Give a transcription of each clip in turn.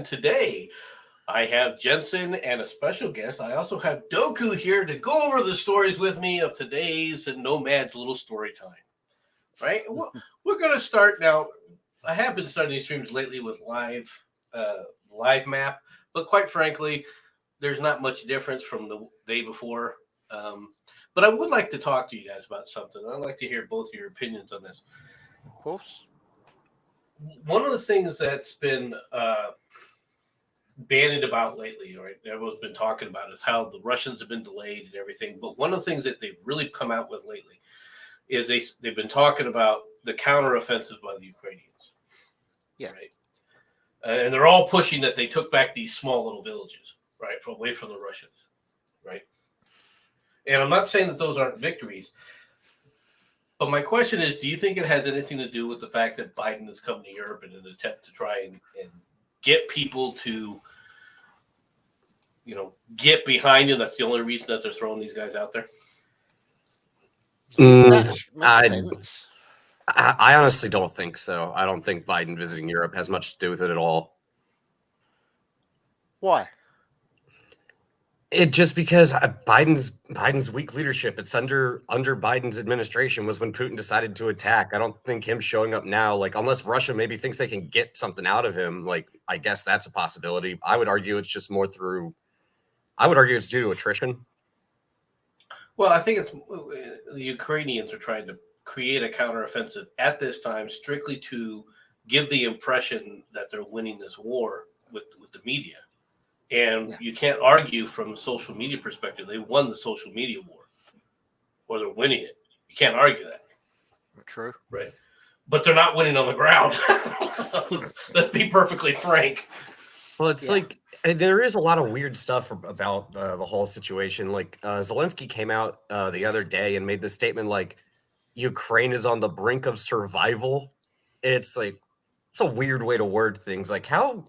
Today, I have Jensen and a special guest. I also have Doku here to go over the stories with me of today's and Nomad's little story time. Right? We're going to start now. I have been starting these streams lately with live map, but quite frankly, there's not much difference from the day before. Um, but I would like to talk to you guys about something. I'd like to hear both of your opinions on this. Of course. One of the things that's been bandied about lately, right? Everyone's been talking about is how the Russians have been delayed and everything. But one of the things that they've really come out with lately is they've been talking about the counteroffensive by the Ukrainians. Yeah. Right. And they're all pushing that they took back these small little villages, right, away from the Russians, right? And I'm not saying that those aren't victories, but my question is, do you think it has anything to do with the fact that Biden has come to Europe in an attempt to try and get people to, get behind him? That's the only reason that they're throwing these guys out there. That makes sense. I honestly don't think so. I don't think Biden visiting Europe has much to do with it at all. Why? It just because Biden's weak leadership. It's under Biden's administration was when Putin decided to attack. I don't think him showing up now, like unless Russia maybe thinks they can get something out of him, like I guess that's a possibility. I would argue it's just more through. I would argue it's due to attrition. Well, I think it's the Ukrainians are trying to create a counteroffensive at this time strictly to give the impression that they're winning this war with the media. And you can't argue from a social media perspective. They won the social media war, or they're winning it. You can't argue that. True. Right. But they're not winning on the ground. Let's be perfectly frank. Well, it's like there is a lot of weird stuff about the whole situation. Like Zelensky came out the other day and made this statement like Ukraine is on the brink of survival. It's like it's a weird way to word things. Like how.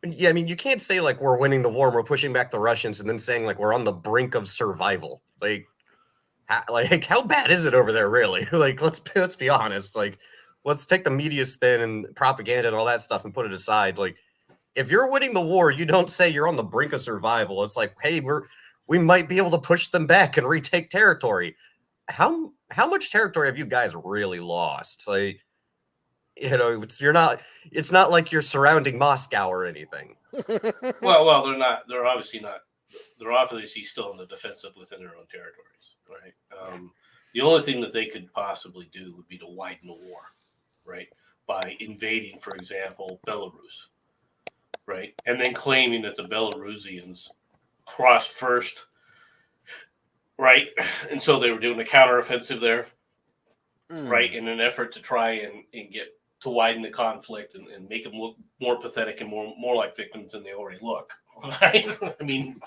Yeah, I mean, you can't say like we're winning the war and we're pushing back the Russians and then saying like we're on the brink of survival. Like how bad is it over there, really? Like, let's be honest. Like, let's take the media spin and propaganda and all that stuff and put it aside. Like, if you're winning the war, you don't say you're on the brink of survival. It's like, hey, we might be able to push them back and retake territory. How much territory have you guys really lost? Like, it's not like you're surrounding Moscow or anything. Well, they're not. They're obviously not. They're obviously still in the defensive within their own territories, right? The only thing that they could possibly do would be to widen the war, right? By invading, for example, Belarus, right? And then claiming that the Belarusians crossed first, right? And so they were doing a counteroffensive there, right? In an effort to try and get to widen the conflict and make them look more pathetic and more like victims than they already look. Right? I mean,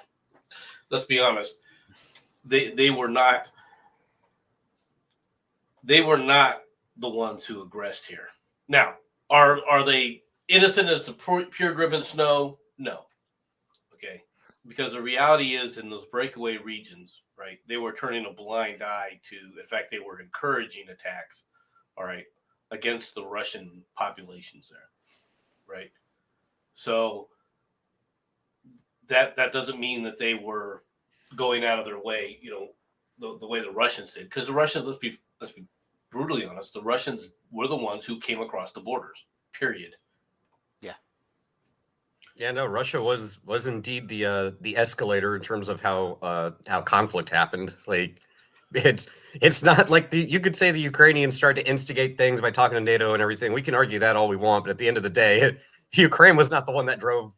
let's be honest. They were not the ones who aggressed here. Now, are they innocent as the pure driven snow? No. Okay. Because the reality is in those breakaway regions, right, they were turning a blind eye to, in fact, they were encouraging attacks, all right, against the Russian populations there, right? So that doesn't mean that they were going out of their way, the way the Russians did. Because the Russians, let's be brutally honest, the Russians were the ones who came across the borders, period. Yeah, no, Russia was indeed the escalator in terms of how conflict happened. Like it's not like you could say the Ukrainians started to instigate things by talking to NATO and everything. We can argue that all we want, but at the end of the day, Ukraine was not the one that drove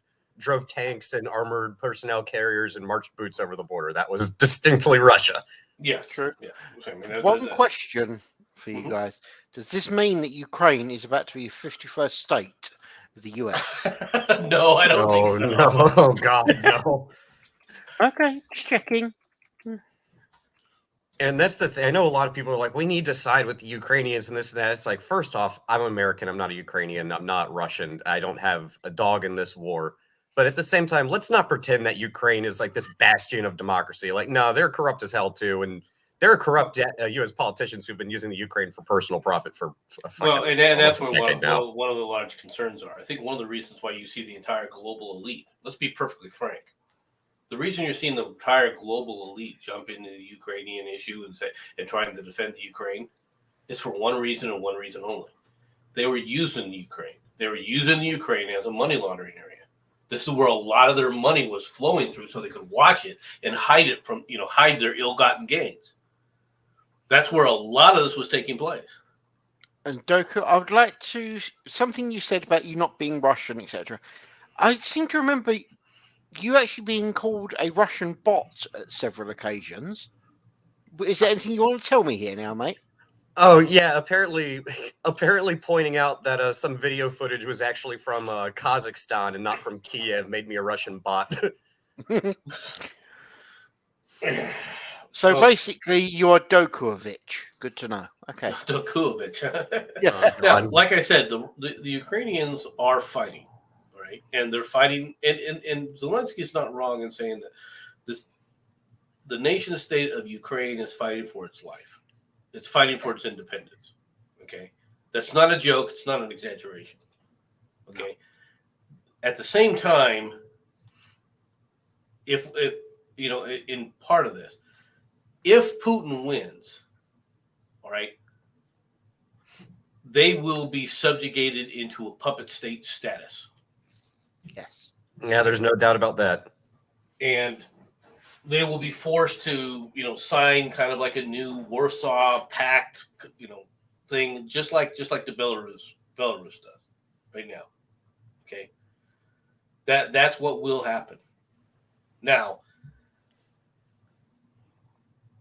tanks and armored personnel carriers and marched boots over the border. That was distinctly Russia. Yeah, true. Yeah. I mean, One question for you guys: does this mean that Ukraine is about to be a 51st state of the US? No, I don't think so. No, oh God, no. Okay, just checking. And that's the thing. I know a lot of people are like, we need to side with the Ukrainians and this and that. It's like, first off, I'm American. I'm not a Ukrainian. I'm not Russian. I don't have a dog in this war. But at the same time, let's not pretend that Ukraine is like this bastion of democracy. Like, no, they're corrupt as hell too. And There are corrupt U.S. politicians who've been using the Ukraine for personal profit for well, and that's where one of the large concerns are. I think one of the reasons why you see the entire global elite, let's be perfectly frank, the reason you're seeing the entire global elite jump into the Ukrainian issue and trying to defend the Ukraine is for one reason and one reason only. They were using the Ukraine. They were using the Ukraine as a money laundering area. This is where a lot of their money was flowing through so they could watch it and hide it from, hide their ill-gotten gains. That's where a lot of this was taking place. And Doku, I would like to something you said about you not being Russian, etc. I seem to remember you actually being called a Russian bot at several occasions. Is there anything you want to tell me here now, mate? Oh yeah, apparently pointing out that some video footage was actually from Kazakhstan and not from Kiev made me a Russian bot. So basically, you are Dokuovich. Good to know. Okay. Dokuovich. Yeah. Now, like I said, the Ukrainians are fighting, right? And they're fighting, and Zelensky is not wrong in saying that the nation state of Ukraine is fighting for its life. It's fighting for its independence. Okay, that's not a joke. It's not an exaggeration. Okay. At the same time, if in part of this, if Putin wins, all right, they will be subjugated into a puppet state status. Yes. Yeah, there's no doubt about that. And they will be forced to, sign kind of like a new Warsaw Pact, thing, just like the Belarus does right now. Okay, that's what will happen. Now,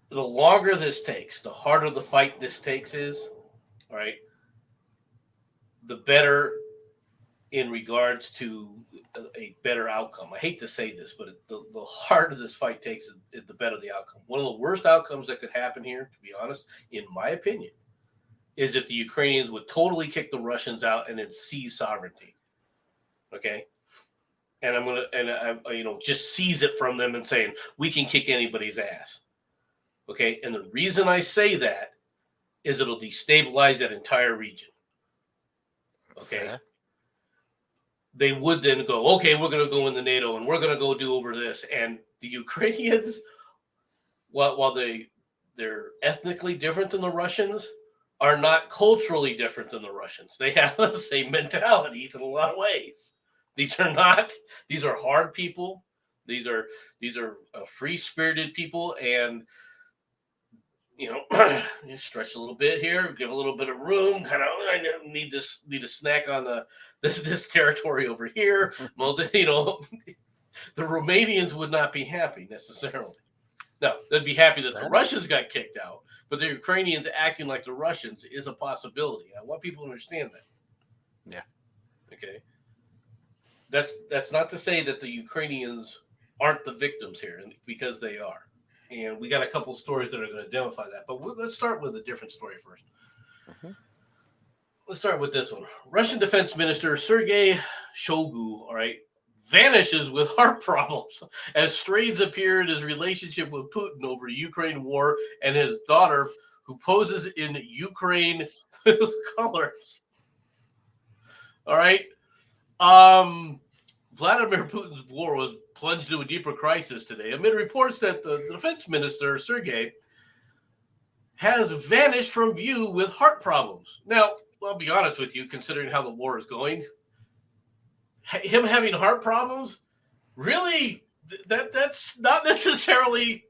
the longer this takes, the harder the fight this takes is, all right, the better in regards to a better outcome. I hate to say this, but the harder this fight takes, the better the outcome. One of the worst outcomes that could happen here, to be honest, in my opinion, is if the Ukrainians would totally kick the Russians out and then seize sovereignty. Okay? And just seize it from them and saying, we can kick anybody's ass. Okay? And the reason I say that is it'll destabilize that entire region. Okay? Fair. They would then go, okay, we're going to go into NATO and we're going to go do over this. And the Ukrainians, while they're ethnically different than the Russians, are not culturally different than the Russians. They have the same mentalities in a lot of ways. These are hard people. These are free-spirited people, and you stretch a little bit here, give a little bit of room, kind of, I need a snack on this territory over here. Well, the Romanians would not be happy necessarily. No, they'd be happy that the Russians got kicked out, but the Ukrainians acting like the Russians is a possibility. I want people to understand that. Yeah. Okay. That's not to say that the Ukrainians aren't the victims here, because they are. And we got a couple of stories that are going to identify that. But let's start with a different story first. Mm-hmm. Let's start with this one. Russian Defense Minister Sergei Shoigu, all right, vanishes with heart problems as strains appear in his relationship with Putin over Ukraine war and his daughter, who poses in Ukraine colors. All right. Vladimir Putin's war was plunged into a deeper crisis today amid reports that the defense minister, Sergei, has vanished from view with heart problems. Now, I'll be honest with you, considering how the war is going, him having heart problems, really, that's not necessarily,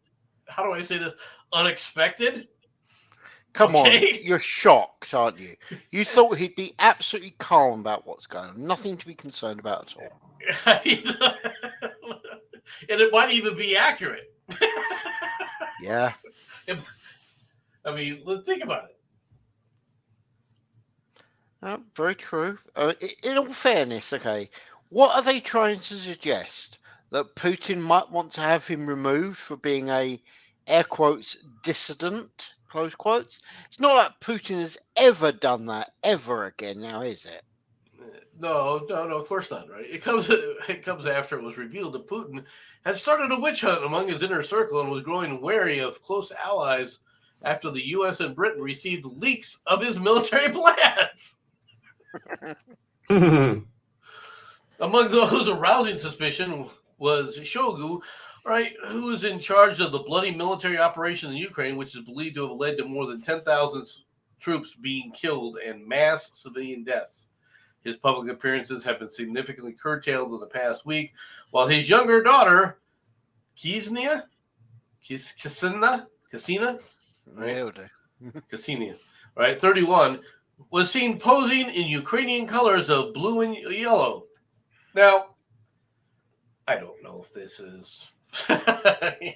how do I say this, unexpected. Come on, you're shocked, aren't you? You thought he'd be absolutely calm about what's going on. Nothing to be concerned about at all. And it might even be accurate. Yeah. I mean, let's think about it. Very true. In all fairness, okay, what are they trying to suggest? That Putin might want to have him removed for being a, air quotes, dissident, close quotes? It's not like Putin has ever done that ever again now, is it? No, of course not, right? It comes after it was revealed that Putin had started a witch hunt among his inner circle and was growing wary of close allies after the U.S. and Britain received leaks of his military plans. Among those arousing suspicion was Shogu, right, who is in charge of the bloody military operation in Ukraine, which is believed to have led to more than 10,000 troops being killed and mass civilian deaths. His public appearances have been significantly curtailed in the past week, while his younger daughter, Ksenia, right, 31, was seen posing in Ukrainian colors of blue and yellow. Now, I don't know if this is, I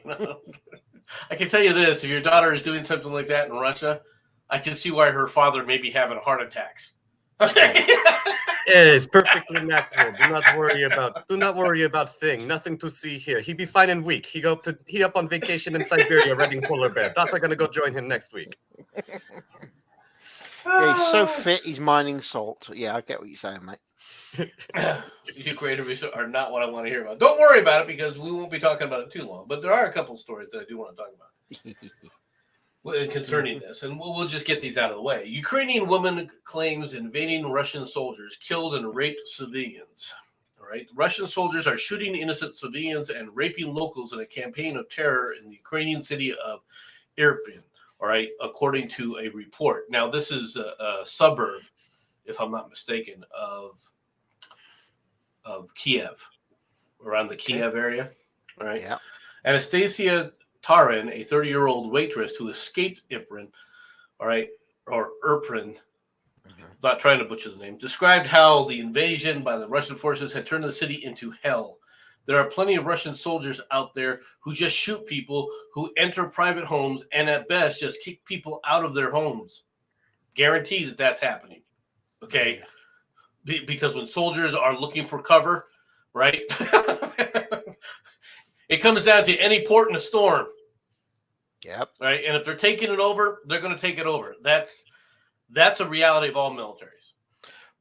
can tell you this: if your daughter is doing something like that in Russia, I can see why her father may be having heart attacks. It's perfectly natural. Do not worry about thing. Nothing to see here. He be fine and weak. He up on vacation in Siberia riding polar bear. Doctor gonna go join him next week. Yeah, he's so fit. He's mining salt. Yeah, I get what you're saying, mate. Ukrainians are not what I want to hear about. Don't worry about it because we won't be talking about it too long. But there are a couple of stories that I do want to talk about concerning this, and we'll just get these out of the way. Ukrainian woman claims invading Russian soldiers killed and raped civilians. All right, Russian soldiers are shooting innocent civilians and raping locals in a campaign of terror in the Ukrainian city of Irpin. All right, according to a report. Now, this is a suburb, if I'm not mistaken, of Kiev, around the Kiev area. All right. Yeah. Anastasia Tarin, a 30-year-old waitress who escaped Irpin, all right, or Irpin, not trying to butcher the name, described how the invasion by the Russian forces had turned the city into hell. There are plenty of Russian soldiers out there who just shoot people, who enter private homes, and at best just kick people out of their homes. Guarantee that that's happening. Okay? Because when soldiers are looking for cover, right? It comes down to any port in a storm. Yep. Right? And if they're taking it over, they're going to take it over. That's a reality of all militaries.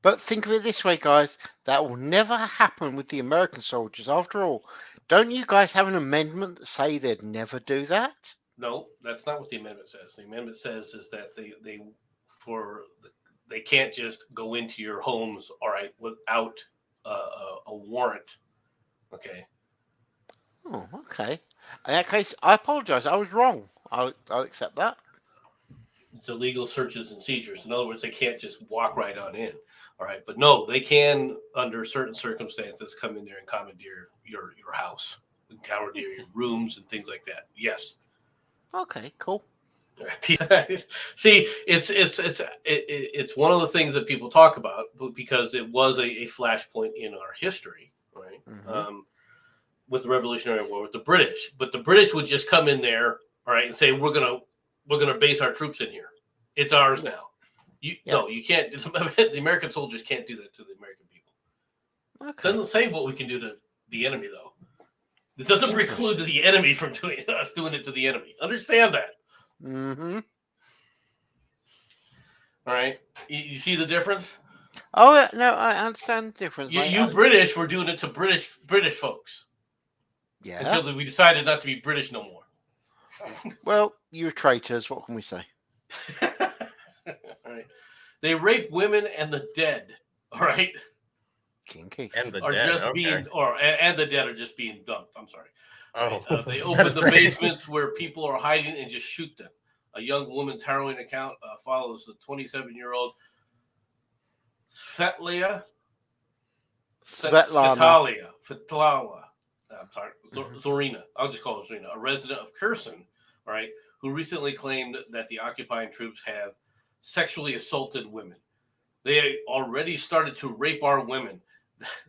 But think of it this way, guys. That will never happen with the American soldiers. After all, don't you guys have an amendment that say they'd never do that? No, that's not what the amendment says. The amendment says is that they can't just go into your homes, all right, without a warrant. Okay. Oh, okay. In that case, I apologize. I was wrong. I'll accept that. It's illegal searches and seizures. In other words, they can't just walk right on in. All right. But no, they can, under certain circumstances, come in there and commandeer your house, and commandeer your rooms and things like that. Yes. Okay, cool. See, it's one of the things that people talk about because it was a flashpoint in our history, right? Mm-hmm. With the Revolutionary War with the British, but the British would just come in there, all right, and say we're gonna base our troops in here. It's ours now. No, you can't. The American soldiers can't do that to the American people. Okay. It doesn't say what we can do to the enemy, though. It doesn't preclude the enemy from doing it to the enemy. Understand that. Mm-hmm. All right. You see the difference? Oh, no, I understand the difference. You British were doing it to British folks. Yeah. Until we decided not to be British no more. Well, you're traitors. What can we say? All right. They rape women and the dead. All right. Kinky. And the are dead. just being, and the dead are just being dumped. I'm sorry. Oh, they open the basements where people are hiding and just shoot them. A young woman's harrowing account follows the 27-year-old Svetlana. I'm sorry, Zorina. I'll just call her Zorina, a resident of Kherson, all right, who recently claimed that the occupying troops have sexually assaulted women. They already started to rape our women.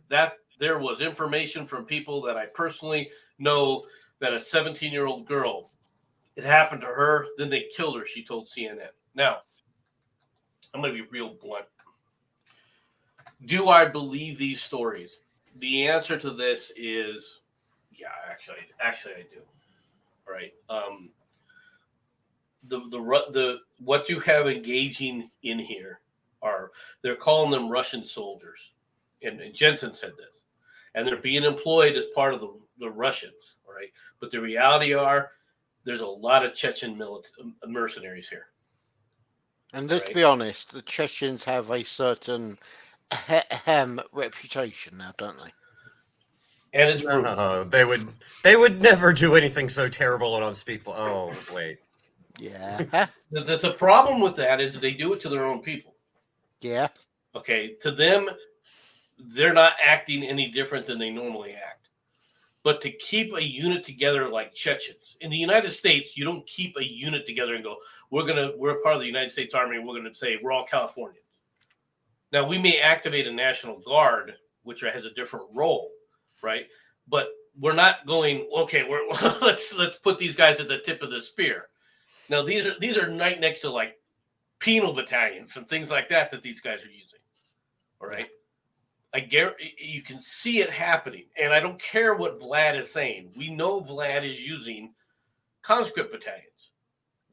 That there was information from people that I personally know that a 17-year-old girl, it happened to her, then they killed her, she told CNN. Now, I'm going to be real blunt. Do I believe these stories? The answer to this is, yeah, actually I do. All right. The what you have engaging in here are, they're calling them Russian soldiers, and Jensen said this, and they're being employed as part of the Russians. All right, but the reality are there's a lot of Chechen mercenaries here. And let's Right. be honest, the Chechens have a certain reputation now, don't they? And it's brutal. No, they would never do anything so terrible and unspeakable. Oh, wait. Yeah. The problem with that is they do it to their own people. Yeah. Okay, to them, they're not acting any different than they normally act. But to keep a unit together like Chechens in the United States, you don't keep a unit together and go, we're a part of the United States Army, and we're gonna say we're all Californians. Now we may activate a National Guard, which has a different role, right? But we're not going, okay, let's put these guys at the tip of the spear. Now these are right next to like penal battalions and things like that these guys are using. All right. You can see it happening. And I don't care what Vlad is saying. We know Vlad is using conscript battalions.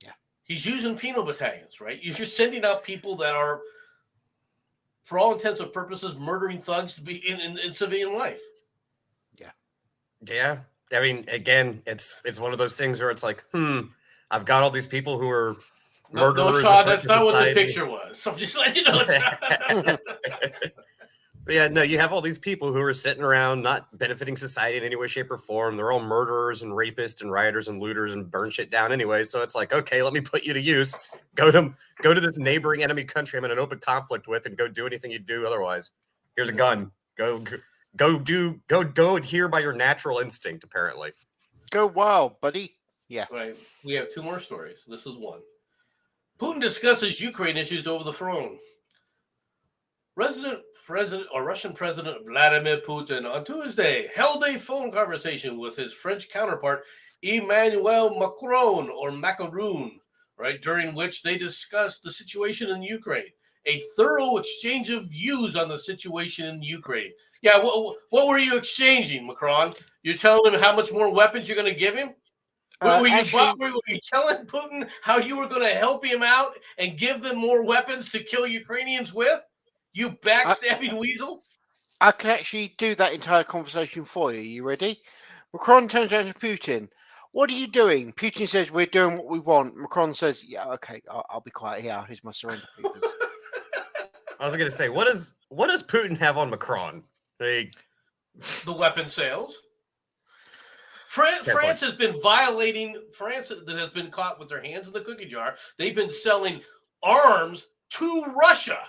Yeah. He's using penal battalions, right? You're sending out people that are, for all intents and purposes, murdering thugs to be in civilian life. Yeah. Yeah. I mean, again, it's one of those things where it's like, I've got all these people who are murderers. No, Sean, that's not what the picture was. So I'm just letting you know. But yeah, no, you have all these people who are sitting around not benefiting society in any way, shape, or form. They're all murderers and rapists and rioters and looters and burn shit down anyway. So it's like, okay, let me put you to use. Go to this neighboring enemy country I'm in an open conflict with and go do anything you do otherwise. Here's a gun. Go adhere by your natural instinct, apparently. Go wild, buddy. Yeah. Right. We have two more stories. This is one. Putin discusses Ukraine issues over the throne. Russian President Vladimir Putin on Tuesday held a phone conversation with his French counterpart Emmanuel Macron, right, during which they discussed the situation in Ukraine. A thorough exchange of views on the situation in Ukraine. Yeah, what were you exchanging, Macron? You're telling him how much more weapons you're going to give him? Were you telling Putin how you were going to help him out and give them more weapons to kill Ukrainians with? You backstabbing weasel? I can actually do that entire conversation for you. You ready? Macron turns around to Putin. What are you doing? Putin says, we're doing what we want. Macron says, yeah, okay, I'll be quiet here. Here's my surrender papers. I was going to say, what does Putin have on Macron? The weapon sales. France has been violating. France has been caught with their hands in the cookie jar. They've been selling arms to Russia.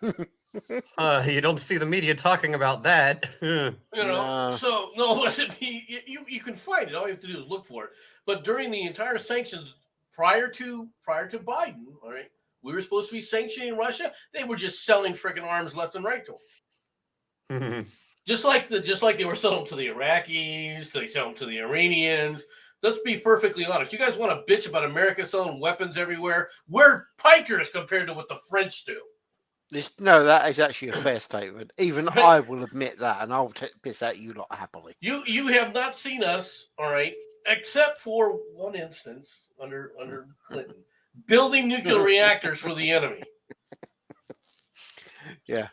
You don't see the media talking about that. So no, you can find it. All you have to do is look for it. But during the entire sanctions prior to Biden, all right, we were supposed to be sanctioning Russia. They were just selling freaking arms left and right to them. Just like they were selling them to the Iraqis, they sell them to the Iranians. Let's be perfectly honest. You guys want to bitch about America selling weapons everywhere? We're pikers compared to what the French do. No, that is actually a fair statement. Even I will admit that, and I'll piss at you lot happily. You have not seen us, all right, except for one instance under Clinton, building nuclear reactors for the enemy. Yeah.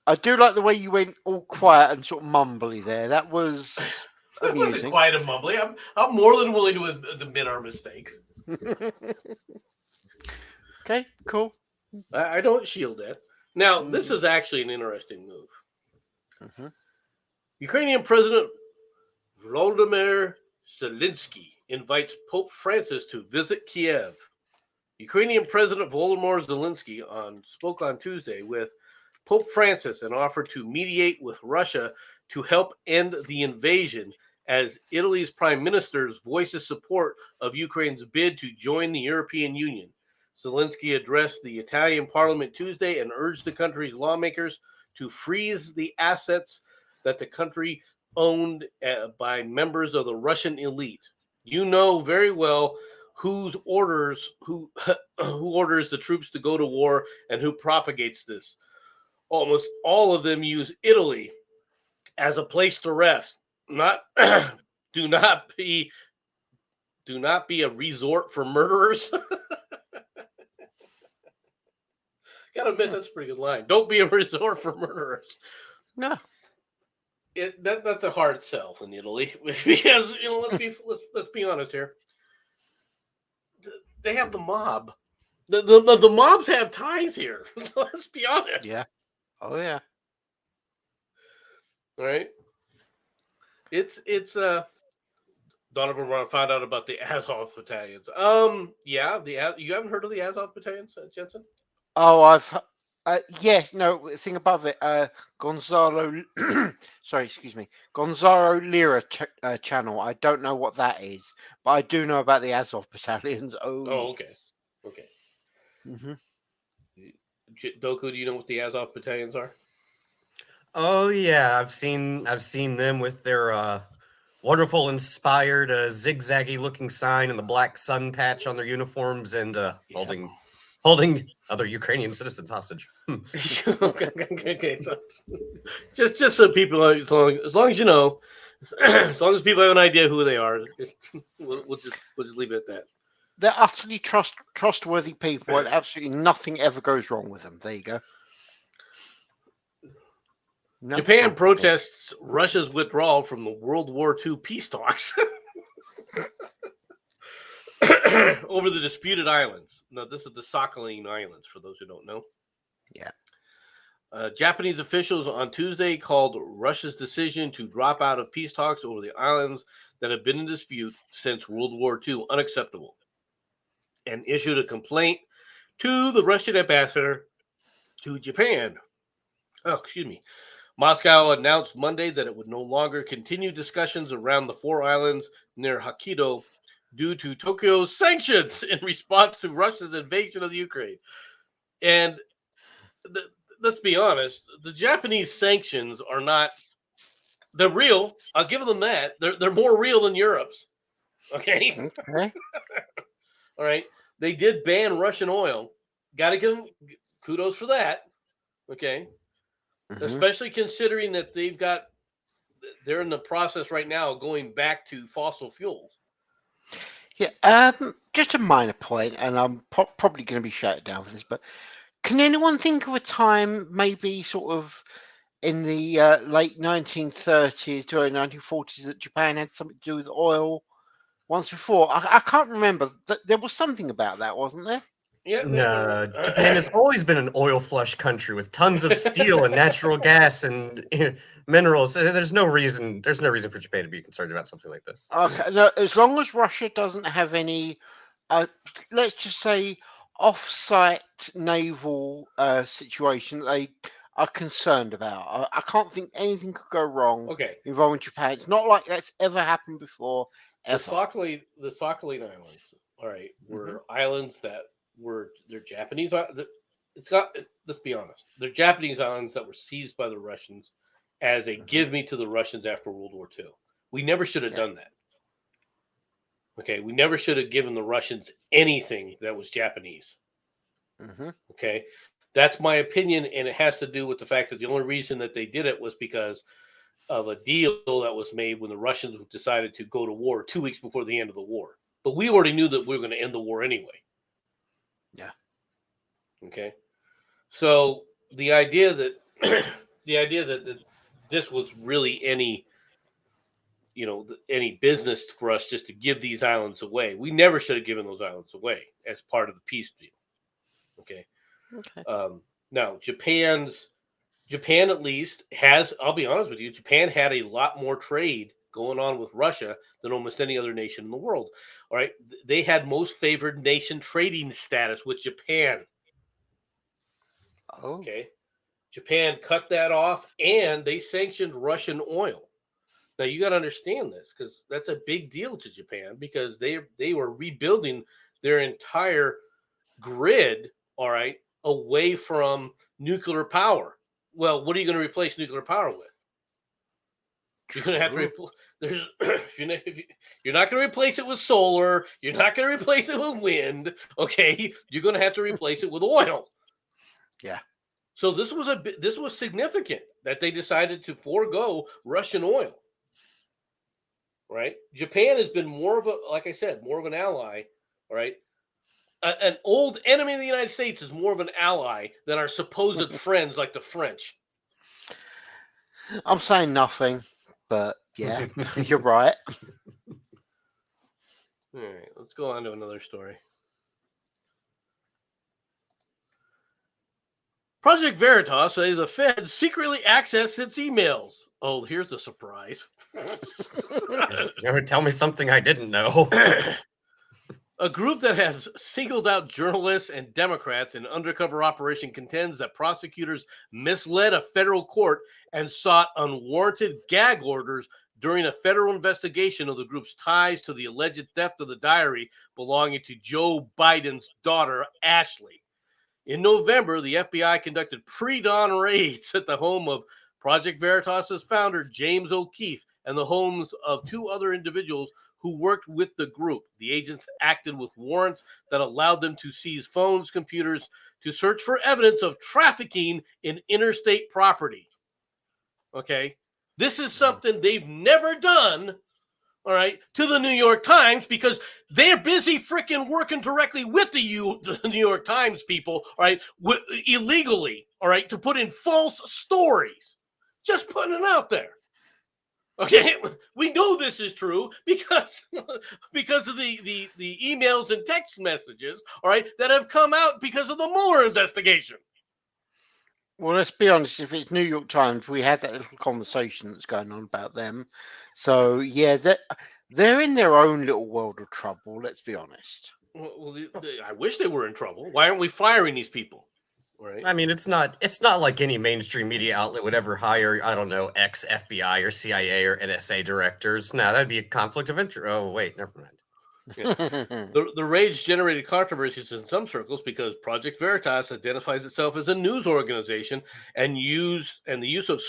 I do like the way you went all quiet and sort of mumbly there. That was amusing. It wasn't quiet and mumbly. I'm more than willing to admit our mistakes. Okay, cool. I don't shield that. Now, this is actually an interesting move. Mm-hmm. Ukrainian President Volodymyr Zelensky invites Pope Francis to visit Kiev. Ukrainian President Volodymyr Zelensky spoke on Tuesday with Pope Francis and offered to mediate with Russia to help end the invasion as Italy's prime minister voices support of Ukraine's bid to join the European Union. Zelensky addressed the Italian parliament Tuesday and urged the country's lawmakers to freeze the assets that the country owned by members of the Russian elite. You know very well who orders the troops to go to war and who propagates this. Almost all of them use Italy as a place to rest. Do not be a resort for murderers. Gotta admit, that's a pretty good line. Don't be a resort for murderers. No. that's a hard sell in Italy because let's be honest here. They have the mob. The mobs have ties here. Let's be honest. Yeah. Oh yeah. All right. It's Donovan want to find out about the Azov battalions. Yeah, you haven't heard of the Azov battalions, Jensen? Oh, yes, no, thing above it, Gonzalo, sorry, excuse me, Gonzalo Lira channel. I don't know what that is, but I do know about the Azov battalions. Oh, okay, yes. okay. Mm-hmm. Doku, do you know what the Azov battalions are? Oh yeah, I've seen them with their wonderful, inspired, zigzaggy looking sign and the black sun patch on their uniforms, and holding other Ukrainian citizens hostage. Okay, so just so people, as long as you know, as long as people have an idea who they are, we'll just leave it at that. They're utterly trustworthy people, and absolutely nothing ever goes wrong with them. There you go. No? Japan Okay. protests Russia's withdrawal from the World War II peace talks over the disputed islands. Now, this is the Sakhalin Islands, for those who don't know. Yeah. Japanese officials on Tuesday called Russia's decision to drop out of peace talks over the islands that have been in dispute since World War II unacceptable, and issued a complaint to the Russian ambassador to Japan. Oh, excuse me. Moscow announced Monday that it would no longer continue discussions around the 4 islands near Hokkaido due to Tokyo's sanctions in response to Russia's invasion of the Ukraine. And let's be honest, the Japanese sanctions are not, they're real. I'll give them that. They're more real than Europe's. Okay? Okay. All right. They did ban Russian oil. Got to give them kudos for that. Okay. Mm-hmm. Especially considering that they're in the process right now of going back to fossil fuels. Yeah. Just a minor point, and I'm probably going to be shouted down for this, but can anyone think of a time, maybe sort of in the late 1930s to early 1940s, that Japan had something to do with oil once before? I can't remember. There was something about that, wasn't there? Yeah. No, Japan has always been an oil flush country with tons of steel and natural gas and minerals. There's no reason for Japan to be concerned about something like this. Okay, no, as long as Russia doesn't have any, let's just say, off-site naval situation that they are concerned about. I can't think anything could go wrong involving Japan. It's not like that's ever happened before. Ever. The Sakhalin Islands, all right, were islands that they're Japanese. It's not. Let's be honest. They're Japanese islands that were seized by the Russians as a give me to the Russians after World War II. We never should have done that. Okay, we never should have given the Russians anything that was Japanese. Okay, that's my opinion, and it has to do with the fact that the only reason that they did it was because of a deal that was made when the Russians decided to go to war 2 weeks before the end of the war. But we already knew that we were going to end the war anyway. Yeah. Okay. So the idea that this was really any business for us just to give these islands away. We never should have given those islands away as part of the peace deal. Okay. Now Japan at least has, I'll be honest with you, Japan had a lot more trade going on with Russia than almost any other nation in the world. All right. They had most favored nation trading status with Japan. Oh. Okay. Japan cut that off and they sanctioned Russian oil. Now you got to understand this because that's a big deal to Japan because they were rebuilding their entire grid, all right, away from nuclear power. Well, what are you going to replace nuclear power with? You're going to have to you're not going to replace it with solar. You're not going to replace it with wind. Okay, you're going to have to replace it with oil. Yeah. So this was significant that they decided to forego Russian oil. Right? Japan has been more of an ally. All right. An old enemy of the United States is more of an ally than our supposed friends like the French. I'm saying nothing, but yeah, you're right. All right, let's go on to another story. Project Veritas say the Fed secretly accessed its emails. Oh, here's a surprise. Tell me something I didn't know. A group that has singled out journalists and Democrats in undercover operation contends that prosecutors misled a federal court and sought unwarranted gag orders during a federal investigation of the group's ties to the alleged theft of the diary belonging to Joe Biden's daughter, Ashley. In November, the FBI conducted pre-dawn raids at the home of Project Veritas's founder, James O'Keefe, and the homes of two other individuals who worked with the group. The agents acted with warrants that allowed them to seize phones, computers, to search for evidence of trafficking in interstate property. Okay? This is something they've never done, all right, to the New York Times because they're busy freaking working directly with the New York Times people, all right, illegally, all right, to put in false stories. Just putting it out there. Okay, we know this is true because of the emails and text messages, all right, that have come out because of the Mueller investigation. Well, let's be honest. If it's New York Times, we had that little conversation that's going on about them. So yeah, they're in their own little world of trouble. Let's be honest. Well, I wish they were in trouble. Why aren't we firing these people? Right. I mean, it's not like any mainstream media outlet would ever hire, I don't know, ex FBI or CIA or NSA directors. No, that'd be a conflict of interest. Oh, wait, never mind. Yeah. The raids generated controversies in some circles because Project Veritas identifies itself as a news organization, and the use of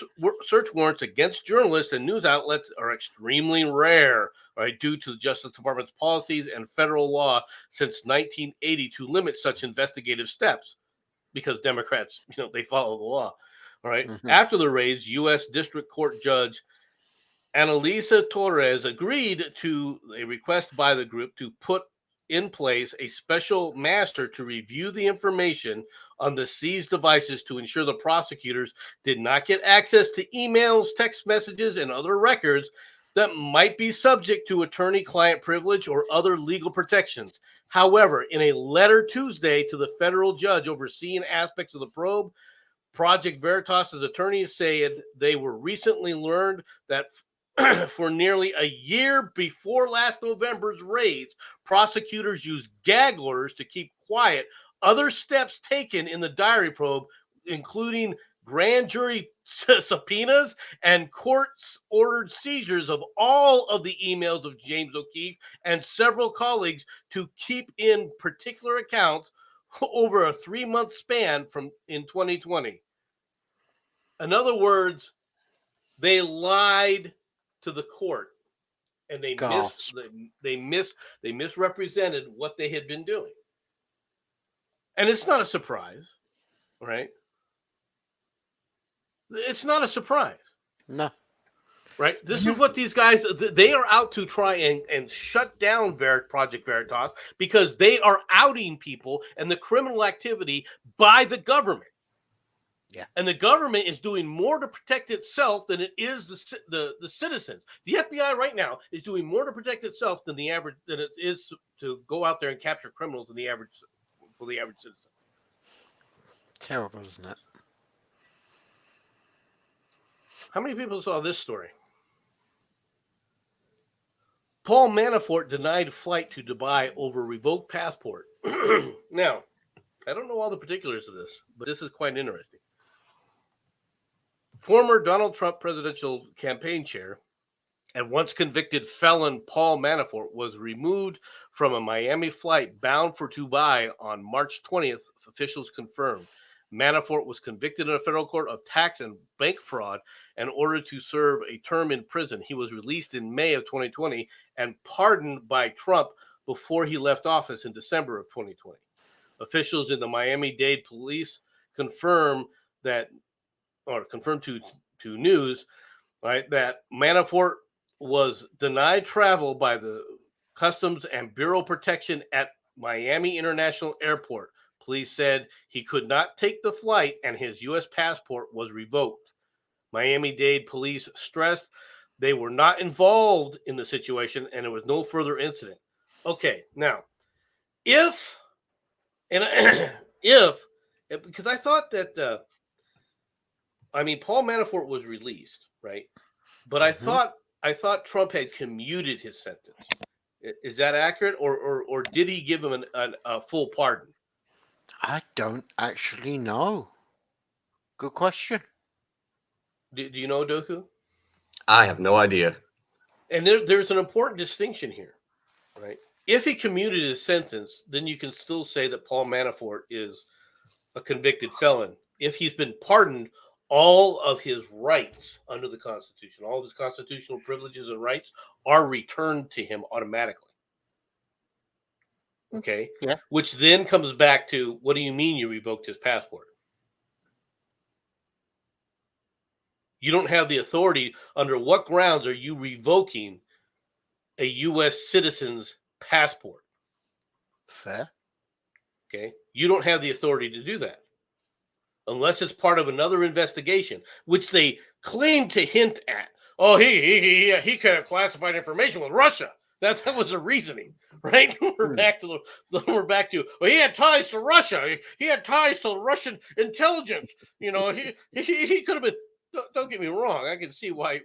search warrants against journalists and news outlets are extremely rare, right, due to the Justice Department's policies and federal law since 1980 to limit such investigative steps. Because Democrats, they follow the law. All right. Mhm. After the raids, U.S. District Court Judge Annalisa Torres agreed to a request by the group to put in place a special master to review the information on the seized devices to ensure the prosecutors did not get access to emails, text messages, and other records that might be subject to attorney-client privilege or other legal protections. However, in a letter Tuesday to the federal judge overseeing aspects of the probe, Project Veritas's attorneys said they were recently learned that for nearly a year before last November's raids, prosecutors used gag orders to keep quiet other steps taken in the diary probe, including grand jury subpoenas and courts ordered seizures of all of the emails of James O'Keefe and several colleagues to keep in particular accounts over a 3-month span from in 2020. In other words, they lied to the court and they misrepresented what they had been doing. And it's not a surprise, right? It's not a surprise. No. Right? This is what these guys, they are out to try and shut down Project Veritas because they are outing people and the criminal activity by the government. Yeah. And the government is doing more to protect itself than it is the citizens. The FBI right now is doing more to protect itself than it is to go out there and capture criminals for the average citizen. Terrible, isn't it? How many people saw this story? Paul Manafort denied flight to Dubai over revoked passport. Now, I don't know all the particulars of this, but this is quite interesting. Former Donald Trump presidential campaign chair and once convicted felon Paul Manafort was removed from a Miami flight bound for Dubai on March 20th, officials confirmed. Manafort was convicted in a federal court of tax and bank fraud and ordered to serve a term in prison. He was released in May of 2020 and pardoned by Trump before he left office in December of 2020. Officials in the Miami-Dade police confirmed to news, right, that Manafort was denied travel by the Customs and Bureau Protection at Miami International Airport. Police said he could not take the flight and his U.S. passport was revoked. Miami-Dade police stressed they were not involved in the situation and there was no further incident. Okay, now, if because I thought that Paul Manafort was released, right? But I thought Trump had commuted his sentence. Is that accurate, or did he give him a full pardon? I don't actually know. Good question. Do you know, Doku? I have no idea. And there's an important distinction here, right? If he commuted his sentence, then you can still say that Paul Manafort is a convicted felon. If he's been pardoned, all of his rights under the Constitution, all of his constitutional privileges and rights are returned to him automatically. Okay? Yeah. Which then comes back to, what do you mean you revoked his passport? You don't have the authority. Under what grounds are you revoking a U.S. citizen's passport? Fair. Okay? You don't have the authority to do that unless it's part of another investigation, which they claim to hint at. Oh, he could have classified information with Russia. That was the reasoning, right? We're back to well, he had ties to Russia. He had ties to the Russian intelligence. You know, he could have been. Don't get me wrong. I can see why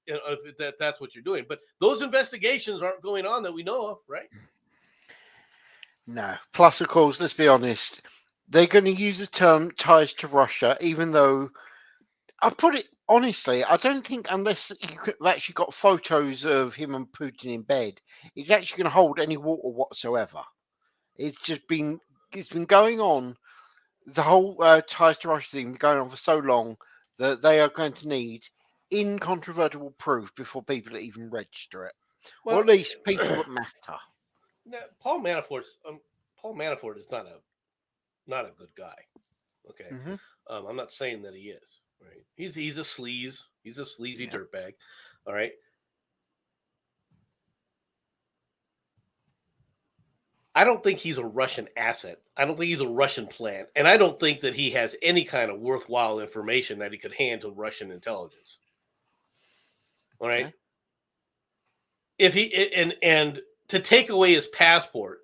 if that's what you're doing, but those investigations aren't going on that we know of, right? No. Plus, of course, let's be honest, they're going to use the term ties to Russia, even though I put it honestly, I don't think unless you could have actually got photos of him and Putin in bed, it's actually going to hold any water whatsoever. It's been going on. The whole ties to Russia thing been going on for so long that they are going to need incontrovertible proof before people even register it, or at least people that matter. Paul Manafort is not a good guy. Okay, I'm not saying that he is. Right? He's a sleaze. He's a sleazy dirtbag. All right. I don't think he's a Russian asset. I don't think he's a Russian plant, and I don't think that he has any kind of worthwhile information that he could hand to Russian intelligence. All right. Okay. If he and to take away his passport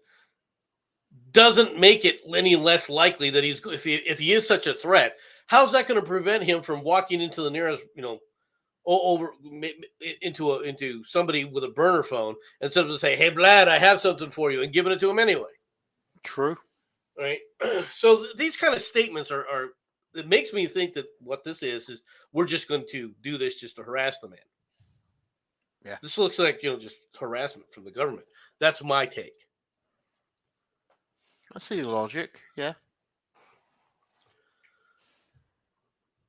doesn't make it any less likely that if he is such a threat, how's that going to prevent him from walking into the nearest, over into somebody with a burner phone and simply say, "Hey, Vlad, I have something for you," and giving it to him anyway? True. Right. So these kind of statements are it makes me think that what this is we're just going to do this just to harass the man. Yeah. This looks like, just harassment from the government. That's my take. I see the logic. Yeah.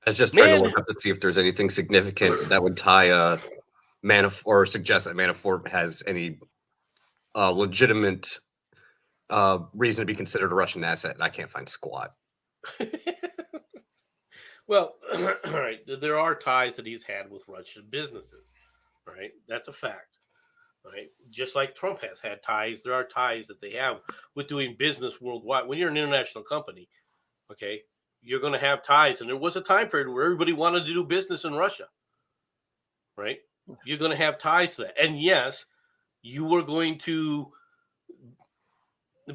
I was just trying to look up to see if there's anything significant that would tie Manafort or suggest that Manafort has any legitimate reason to be considered a Russian asset. And I can't find squat. Well, all right. There are ties that he's had with Russian businesses. Right. That's a fact. Right. Just like Trump has had ties, there are ties that they have with doing business worldwide. When you're an international company, okay, you're going to have ties. And there was a time period where everybody wanted to do business in Russia. Right. You're going to have ties to that. And yes, you were going to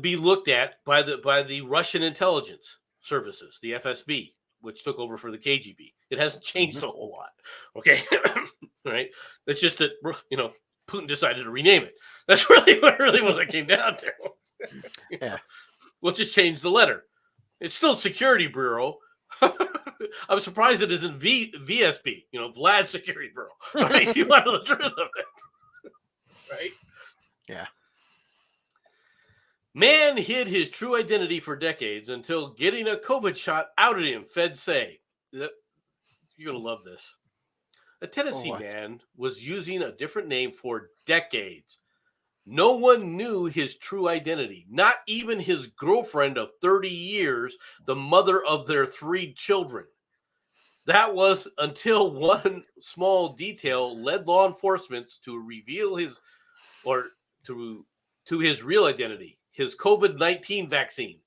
be looked at by the Russian intelligence services, the FSB, which took over for the KGB. It hasn't changed a whole lot. Okay. Right. It's just that, Putin decided to rename it. That's really what it came down to. Yeah. We'll just change the letter. It's still Security Bureau. I'm surprised it isn't VSB, Vlad Security Bureau. All right. If you want the truth of it. Right. Yeah. Man hid his true identity for decades until getting a COVID shot outed him, feds say. You're going to love this. A Tennessee man was using a different name for decades. No one knew his true identity, not even his girlfriend of 30 years, the mother of their 3 children. That was until one small detail led law enforcement to reveal his real identity, his COVID-19 vaccine.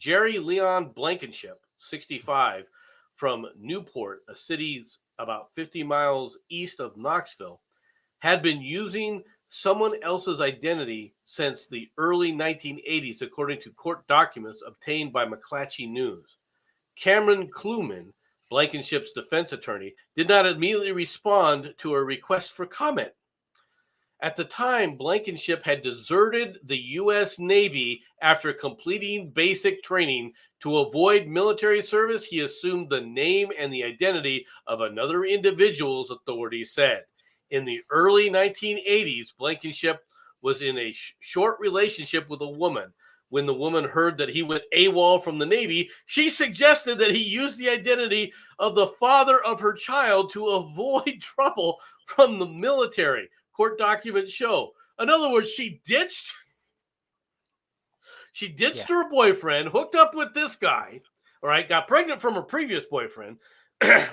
Jerry Leon Blankenship, 65, from Newport, a city's about 50 miles east of Knoxville, had been using someone else's identity since the early 1980s, according to court documents obtained by McClatchy News. Cameron Kluman, Blankenship's defense attorney, did not immediately respond to a request for comment. At the time, Blankenship had deserted the U.S. Navy after completing basic training. To avoid military service, he assumed the name and the identity of another individual, authorities said. In the early 1980s, Blankenship was in a short relationship with a woman. When the woman heard that he went AWOL from the Navy, she suggested that he use the identity of the father of her child to avoid trouble from the military. Court documents show. In other words, she ditched her boyfriend, hooked up with this guy, all right, got pregnant from her previous boyfriend,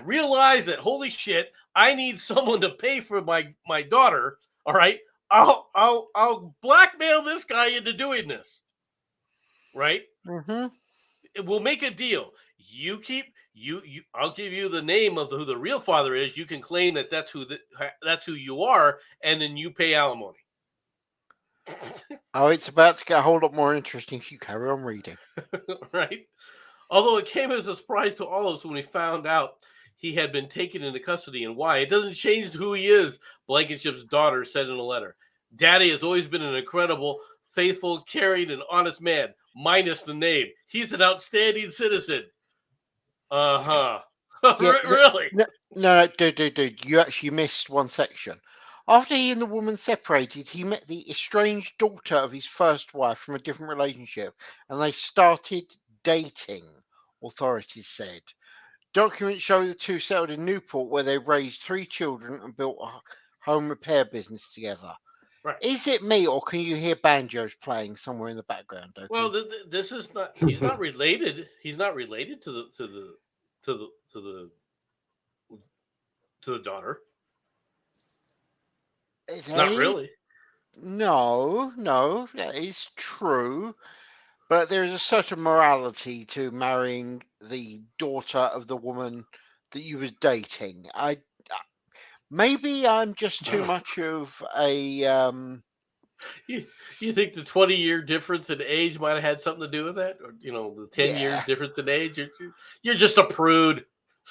realized that, holy shit, I need someone to pay for my daughter, all right? I'll blackmail this guy into doing this. Right? Mm-hmm. We'll make a deal. I'll give you the name of who the real father is. You can claim that that's who you are, and then you pay alimony. Oh, it's about to get a whole lot more interesting if you carry on reading. Right? Although it came as a surprise to all of us when we found out he had been taken into custody and why. It doesn't change who he is, Blankenship's daughter said in a letter. Daddy has always been an incredible, faithful, caring, and honest man, minus the name. He's an outstanding citizen. Uh-huh. Really? No, dude. You actually missed one section. After he and the woman separated, he met the estranged daughter of his first wife from a different relationship, and they started dating, authorities said. Documents show the two settled in Newport, where they raised 3 children and built a home repair business together. Right. Is it me, or can you hear banjos playing somewhere in the background? Doki? Well, this is not. He's not related. He's not related to the daughter. Not really. No, that is true. But there is a certain morality to marrying the daughter of the woman that you was dating. Maybe I'm just too much of a. You think the 20-year difference in age might have had something to do with that, or the 10 years difference in age? You're just a prude.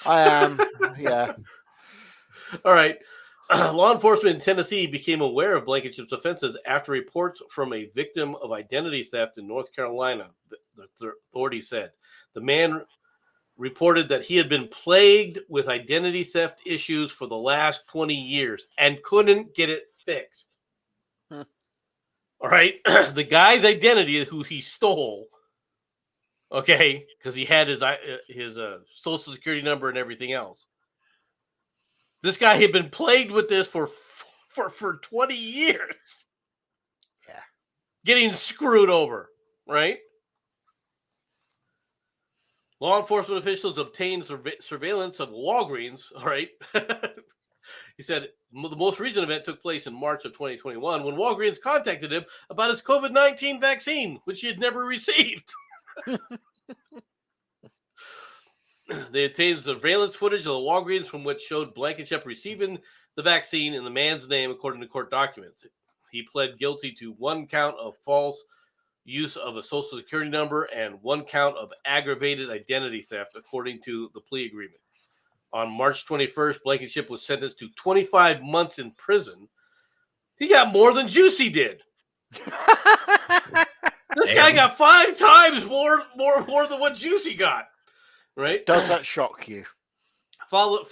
I am. Yeah. All right. Law enforcement in Tennessee became aware of Blankenship's offenses after reports from a victim of identity theft in North Carolina, the authorities said. The man reported that he had been plagued with identity theft issues for the last 20 years and couldn't get it fixed. All right. The guy's identity, who he stole, okay, because he had his social security number and everything else. This guy had been plagued with this for 20 years. Yeah. Getting screwed over, right? Law enforcement officials obtained surveillance of Walgreens, all right? He said the most recent event took place in March of 2021 when Walgreens contacted him about his COVID-19 vaccine, which he had never received. They obtained surveillance footage of the Walgreens from which showed Blankenship receiving the vaccine in the man's name, according to court documents. He pled guilty to 1 count of false use of a social security number and 1 count of aggravated identity theft, according to the plea agreement. On March 21st, Blankenship was sentenced to 25 months in prison. He got more than Juicy did. This guy got 5 times more than what Juicy got. Right? Does that shock you? Followed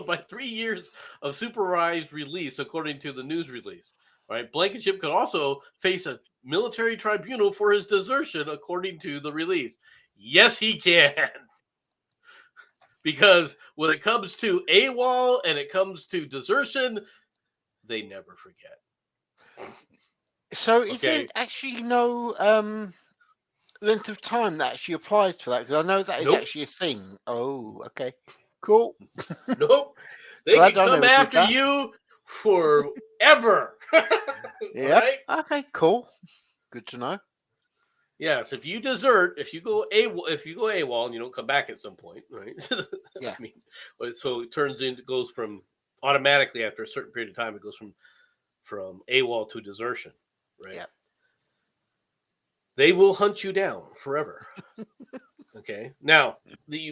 by 3 years of supervised release, according to the news release. Right? Blankenship could also face a military tribunal for his desertion, according to the release. Yes, he can. Because when it comes to AWOL and it comes to desertion, they never forget. So is there actually no length of time that actually applies to that? Because I know that is actually a thing. Oh, okay. Cool. Nope. They can come after you forever. Yeah. Right? Okay, cool. Good to know. Yes, if you desert, if you go AWOL and you don't come back at some point, right? Yeah. I mean, so it goes from automatically after a certain period of time, it goes from AWOL to desertion, right? Yeah. They will hunt you down forever. Okay. Now,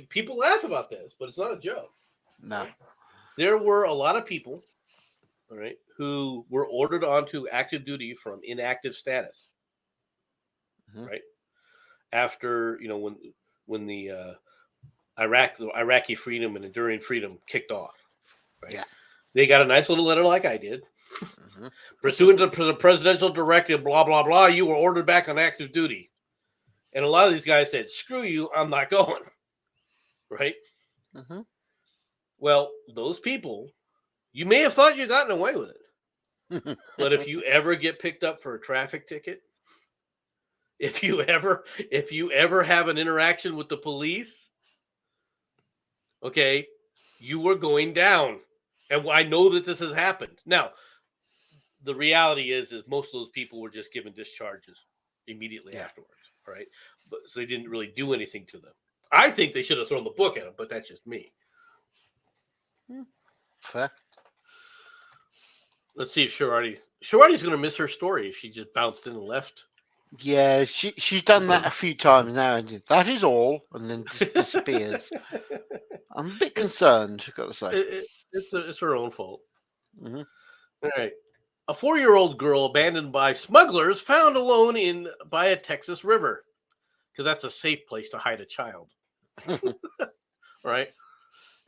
people laugh about this, but it's not a joke. No. There were a lot of people, all right, who were ordered onto active duty from inactive status, right? After when the Iraqi freedom and enduring freedom kicked off, right? Yeah. They got a nice little letter like I did. Pursuant to the presidential directive, blah, blah, blah, you were ordered back on active duty. And a lot of these guys said, screw you, I'm not going. Right? Well, those people, you may have thought you gotten away with it. But if you ever get picked up for a traffic ticket, if you ever have an interaction with the police, okay, you were going down. And I know that this has happened. Now, the reality is most of those people were just given discharges immediately afterwards, right? But so they didn't really do anything to them. I think they should have thrown the book at them, but that's just me. Fair. Let's see if Sharadi's going to miss her story if she just bounced in and left. Yeah, she's done that a few times now. And that is all, and then just disappears. I'm a bit concerned, I've got to say. It's her own fault. Mm-hmm. All right. A 4-year-old girl abandoned by smugglers found alone by a Texas river, because that's a safe place to hide a child. Right?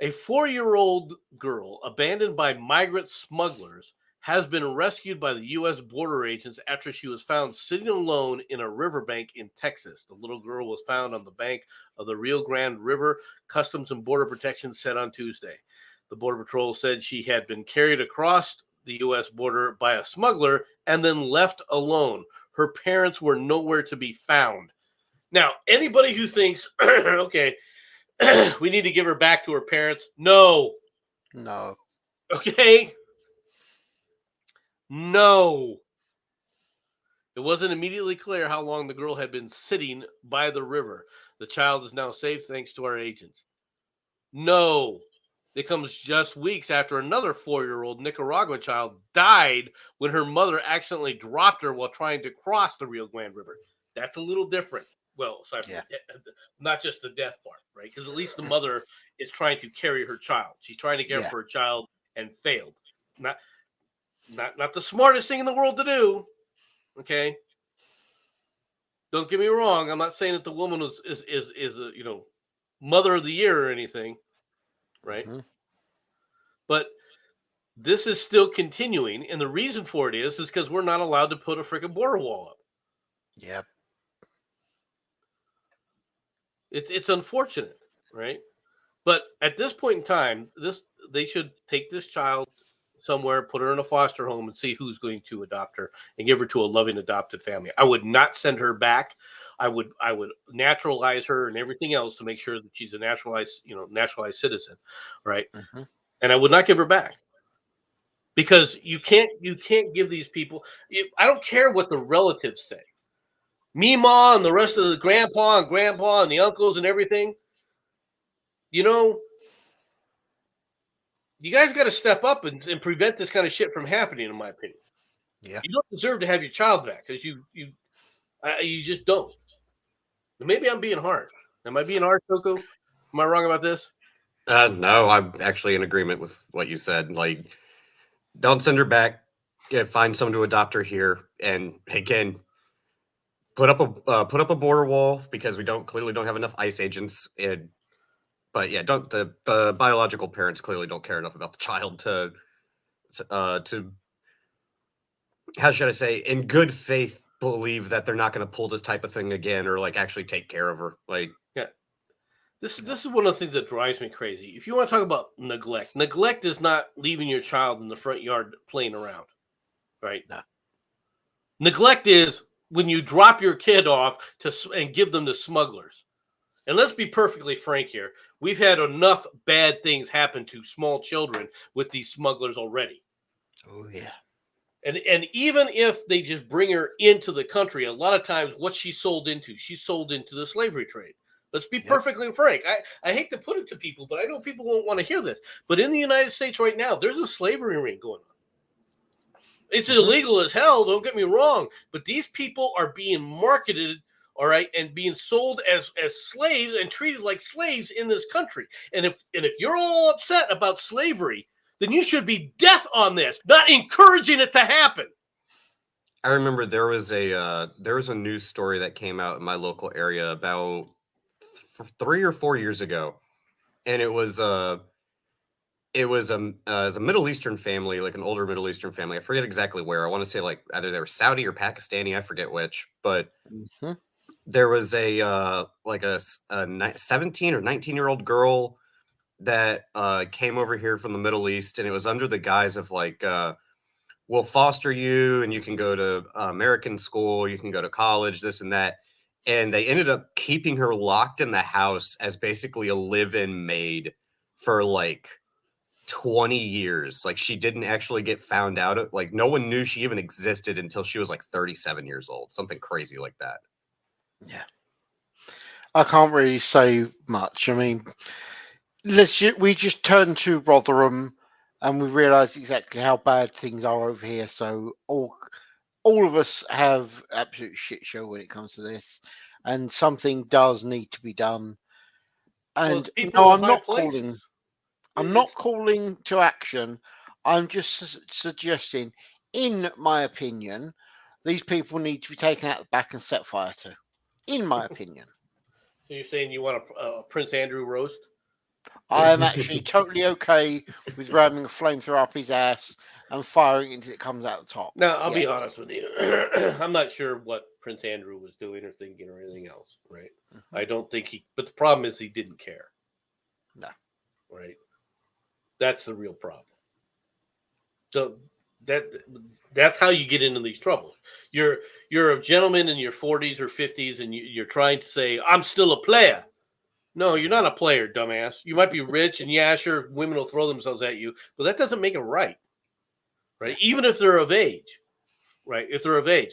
A 4-year-old girl abandoned by migrant smugglers has been rescued by the U.S. border agents after she was found sitting alone in a riverbank in Texas. The little girl was found on the bank of the Rio Grande River, Customs and Border Protection said on Tuesday. The Border Patrol said she had been carried across the U.S. border by a smuggler and then left alone. Her parents were nowhere to be found. Now, anybody who thinks, okay, we need to give her back to her parents, no. Okay? No. It wasn't immediately clear how long the girl had been sitting by the river. The child is now safe thanks to our agents. No. It comes just weeks after another 4-year-old Nicaraguan child died when her mother accidentally dropped her while trying to cross the Rio Grande River. That's a little different. Well, sorry, not just the death part, right? Because at least the mother is trying to carry her child. She's trying to care for her child and failed. Not the smartest thing in the world to do. Okay. Don't get me wrong. I'm not saying that the woman is a mother of the year or anything, right? But this is still continuing, and the reason for it is because we're not allowed to put a freaking border wall up. Yep. It's unfortunate, right? But at this point in time, they should take this child somewhere, put her in a foster home, and see who's going to adopt her and give her to a loving adopted family. I would not send her back. I would naturalize her and everything else to make sure that she's a naturalized citizen, right? And I would not give her back. Because you can't give these people. I don't care what the relatives say. Meemaw and the rest of the grandpa and the uncles and everything. You guys got to step up and prevent this kind of shit from happening, in my opinion. Yeah. You don't deserve to have your child back because you just don't. Maybe I'm being harsh. Am I being harsh, Coco? Am I wrong about this? No, I'm actually in agreement with what you said. Like, don't send her back. Find someone to adopt her here, and again, put up a border wall because we clearly don't have enough ICE agents. But yeah, the biological parents clearly don't care enough about the child to how should I say, in good faith, believe that they're not going to pull this type of thing again or like actually take care of her. Like, yeah. This is one of the things that drives me crazy. If you want to talk about neglect is not leaving your child in the front yard playing around, right? No. Neglect is when you drop your kid off and give them to smugglers. And let's be perfectly frank here. We've had enough bad things happen to small children with these smugglers already. Oh, yeah. And even if they just bring her into the country, a lot of times what she's sold into the slavery trade. Let's be perfectly frank. I hate to put it to people, but I know people won't want to hear this. But in the United States right now, there's a slavery ring going on. It's illegal as hell, don't get me wrong. But these people are being marketed, all right, and being sold as slaves and treated like slaves in this country. And if you're all upset about slavery, then you should be death on this, not encouraging it to happen. I remember there was a news story that came out in my local area about 3 or 4 years ago, and it was a Middle Eastern family, like an older Middle Eastern family. I forget exactly where. I want to say like either they were Saudi or Pakistani. I forget which, but there was a 17 or 19-year-old girl that came over here from the Middle East, and it was under the guise of like, we'll foster you and you can go to American school, you can go to college, this and that. And they ended up keeping her locked in the house as basically a live-in maid for like 20 years. Like she didn't actually get found out. Like no one knew she even existed until she was like 37 years old. Something crazy like that. Yeah. I can't really say much. I mean, we just turn to Rotherham and we realise exactly how bad things are over here. So all of us have absolute shit show when it comes to this, and something does need to be done. And no, I'm not calling. I'm not calling to action. I'm just suggesting, in my opinion, these people need to be taken out the back and set fire to. In my opinion. So you're saying you want a Prince Andrew roast? I am actually totally okay with ramming a flamethrower up his ass and firing it until it comes out the top. Now, I'll be honest with you. I'm not sure what Prince Andrew was doing or thinking or anything else, right? I don't think but the problem is he didn't care. No. Right? That's the real problem. So that's how you get into these troubles. You're a gentleman in your 40s or 50s and you're trying to say, I'm still a player. No, you're not a player, dumbass. You might be rich, and yeah, sure, women will throw themselves at you, but that doesn't make it right. Right? Even if they're of age, right? If they're of age,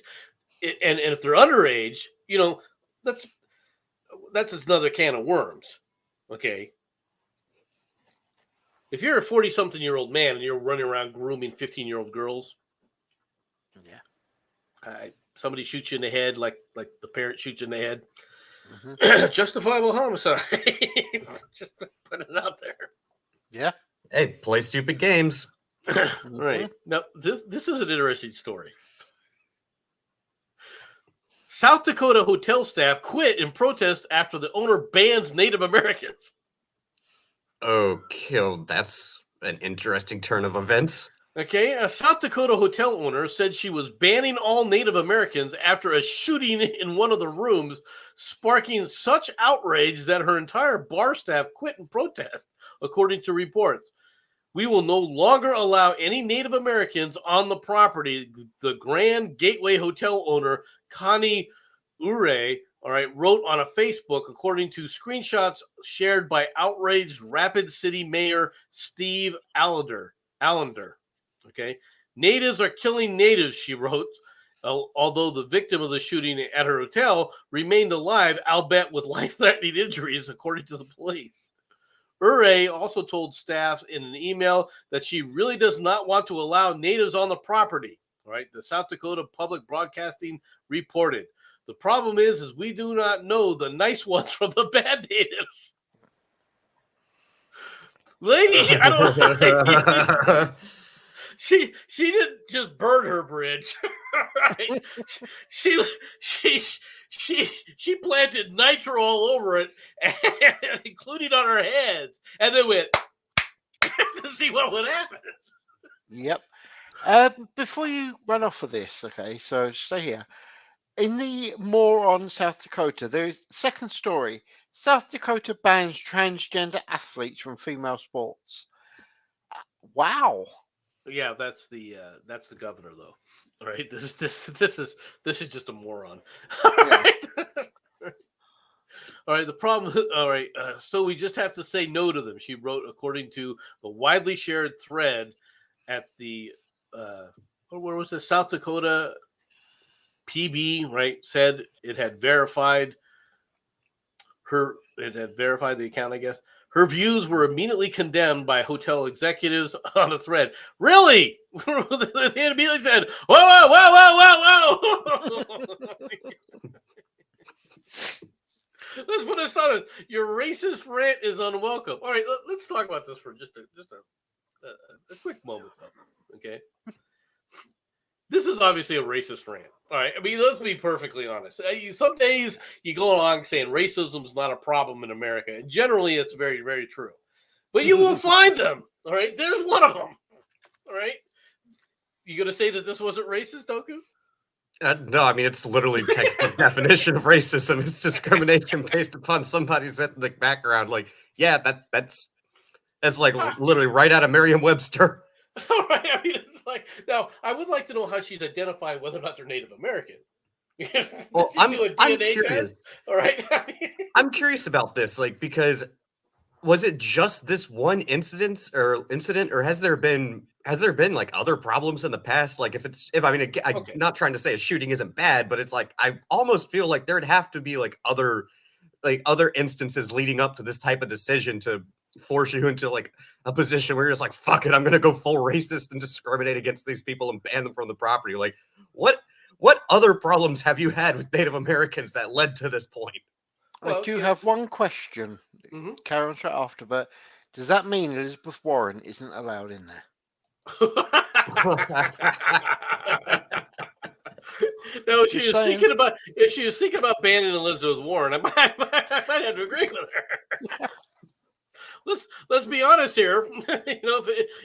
and if they're underage, that's another can of worms. Okay. If you're a 40-something-year-old man and you're running around grooming 15-year-old girls, somebody shoots you in the head, like the parent shoots you in the head. Justifiable homicide. Just put it out there. Yeah. Hey, play stupid games. Right. Now, this is an interesting story. South Dakota hotel staff quit in protest after the owner bans Native Americans. Oh, that's an interesting turn of events. Okay, a South Dakota hotel owner said she was banning all Native Americans after a shooting in one of the rooms, sparking such outrage that her entire bar staff quit in protest, according to reports. We will no longer allow any Native Americans on the property, the Grand Gateway Hotel owner, Connie Ure, wrote on a Facebook, according to screenshots shared by outraged Rapid City Mayor Steve Allender. Okay, natives are killing natives, she wrote, although the victim of the shooting at her hotel remained alive, albeit with life-threatening injuries, according to the police. Ure also told staff in an email that she really does not want to allow natives on the property. Right, the South Dakota Public Broadcasting reported. The problem is we do not know the nice ones from the bad natives. Lady, I don't. She didn't just burn her bridge. Right? She planted nitro all over it, including on her heads, and then went to see what would happen. Yep. Before you run off of this, okay, so stay here. In the more on South Dakota, there is second story. South Dakota bans transgender athletes from female sports. Wow. Yeah, that's the governor though. All right, this is just a moron. All right. All right, the problem. All right, so we just have to say no to them. She wrote, according to a widely shared thread at the where was the South Dakota PB, right, said it had verified the account, I guess. Her views were immediately condemned by hotel executives on a thread. Really? They immediately said, whoa, whoa, whoa, whoa, whoa, whoa. Let's put this on it. Your racist rant is unwelcome. All right, let's talk about this for just a quick moment, though. Okay? This is obviously a racist rant. All right. I mean, let's be perfectly honest. Some days you go along saying racism is not a problem in America. And generally, it's very, very true. But you will find them. All right. There's one of them. All right. You going to say that this wasn't racist, Doku? No, I mean, it's literally textbook definition of racism. It's discrimination based upon somebody's ethnic background. Like, yeah, that's like literally right out of Merriam-Webster. All right. I mean, it's like, now, I would like to know how she's identifying whether or not they're Native American. Well, I'm curious. Test? All right. I'm curious about this, like, because was it just this one incident, or has there been like other problems in the past? Like, I'm not trying to say a shooting isn't bad, but it's like I almost feel like there'd have to be like other instances leading up to this type of decision to force you into like a position where you're just like, fuck it, I'm gonna go full racist and discriminate against these people and ban them from the property. Like, what other problems have you had with Native Americans that led to this point? I do have one question. Carry on straight after, but does that mean Elizabeth Warren isn't allowed in there? No, if she was thinking about banning Elizabeth Warren, I might have to agree with her. Let's be honest here.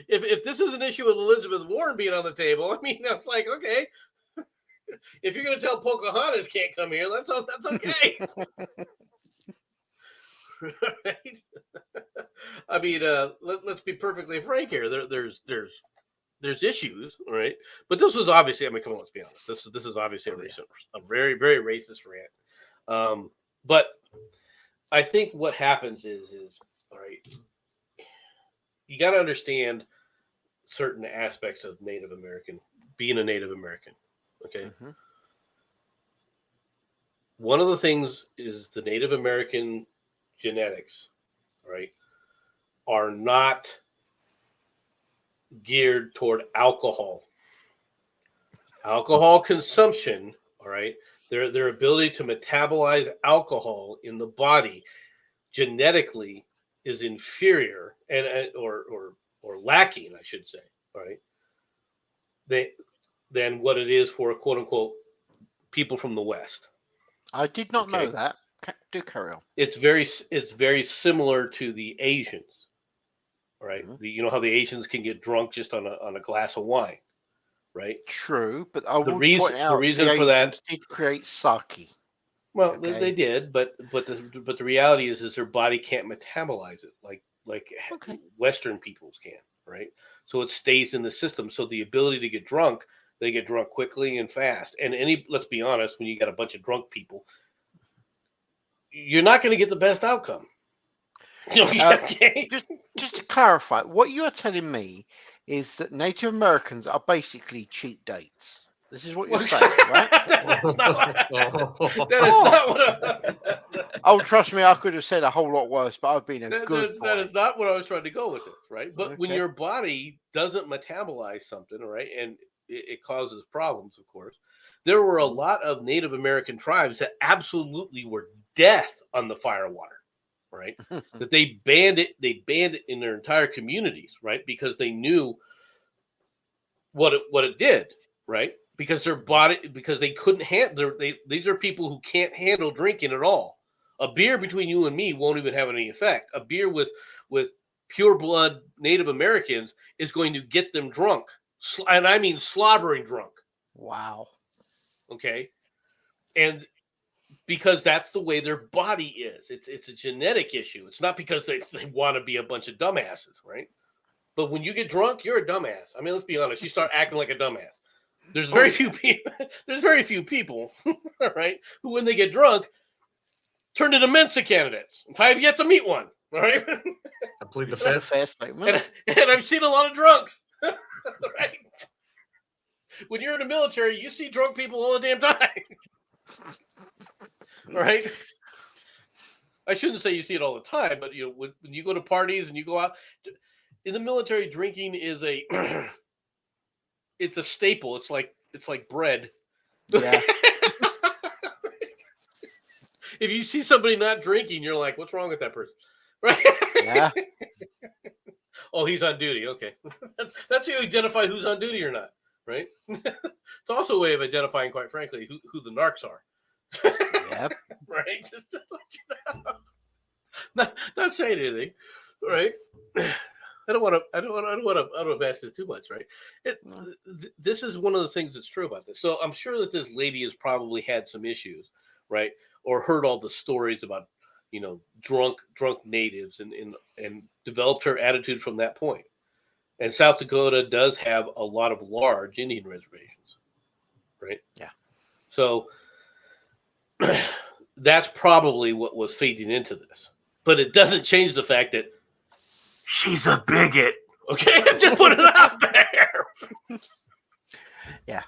If this is an issue with Elizabeth Warren being on the table, I mean, that's like, okay. If you're going to tell Pocahontas can't come here, that's okay. Right? I mean, let's be perfectly frank here. There's issues, right? But this was obviously, I mean, come on, let's be honest. This is obviously a very, very racist rant. But I think what happens is all right, you got to understand certain aspects of Native American, being a Native American. Okay. Mm-hmm. One of the things is the Native American genetics, right, are not geared toward alcohol consumption. All right. Their ability to metabolize alcohol in the body genetically is inferior or lacking, I should say. All right. Than what it is for quote unquote people from the West. I did not know that. Do carry on. It's very similar to the Asians. All right. Mm-hmm. You know how the Asians can get drunk just on a glass of wine, right? True, but I would point out the reason for that did create sake. Well, they did, but the reality is their body can't metabolize it like Western peoples can, right? So it stays in the system. So the ability to get drunk, they get drunk quickly and fast. And let's be honest, when you got a bunch of drunk people, you're not going to get the best outcome. Just to clarify, what you are telling me is that Native Americans are basically cheap dates. This is what you're saying, right? That is not what Oh, trust me, I could have said a whole lot worse, but I've been good boy. That is not what I was trying to go with this, right? But when your body doesn't metabolize something, right, and it causes problems, of course, there were a lot of Native American tribes that absolutely were death on the firewater, right? That they banned it in their entire communities, right? Because they knew what it did, right? Because they couldn't handle. These are people who can't handle drinking at all. A beer between you and me won't even have any effect. A beer with pure blood Native Americans is going to get them drunk, and I mean slobbering drunk. Wow. Okay, and because that's the way their body is. It's a genetic issue. It's not because they want to be a bunch of dumbasses, right? But when you get drunk, you're a dumbass. I mean, let's be honest. You start acting like a dumbass. There's very few people, right, who when they get drunk turn into Mensa candidates. I have yet to meet one. All right, I plead the fifth. Fair statement. And I've seen a lot of drunks, right? when you're in the military, you see drunk people all the damn time. Right? I shouldn't say you see it all the time, but when you go to parties and you go out in the military, drinking is it's a staple. It's like bread. Yeah. If you see somebody not drinking, you're like, what's wrong with that person? Right? Yeah. Oh, he's on duty. Okay. That's how you identify who's on duty or not, right? It's also a way of identifying, quite frankly, who the narcs are. Yep. Right? Just to let you know. Not saying anything, right? I don't want to bash this too much, right? This is one of the things that's true about this. So I'm sure that this lady has probably had some issues, right? Or heard all the stories about, drunk natives and developed her attitude from that point. And South Dakota does have a lot of large Indian reservations, right? Yeah. So that's probably what was feeding into this. But it doesn't change the fact that she's a bigot. Okay, just put it out there. Yeah.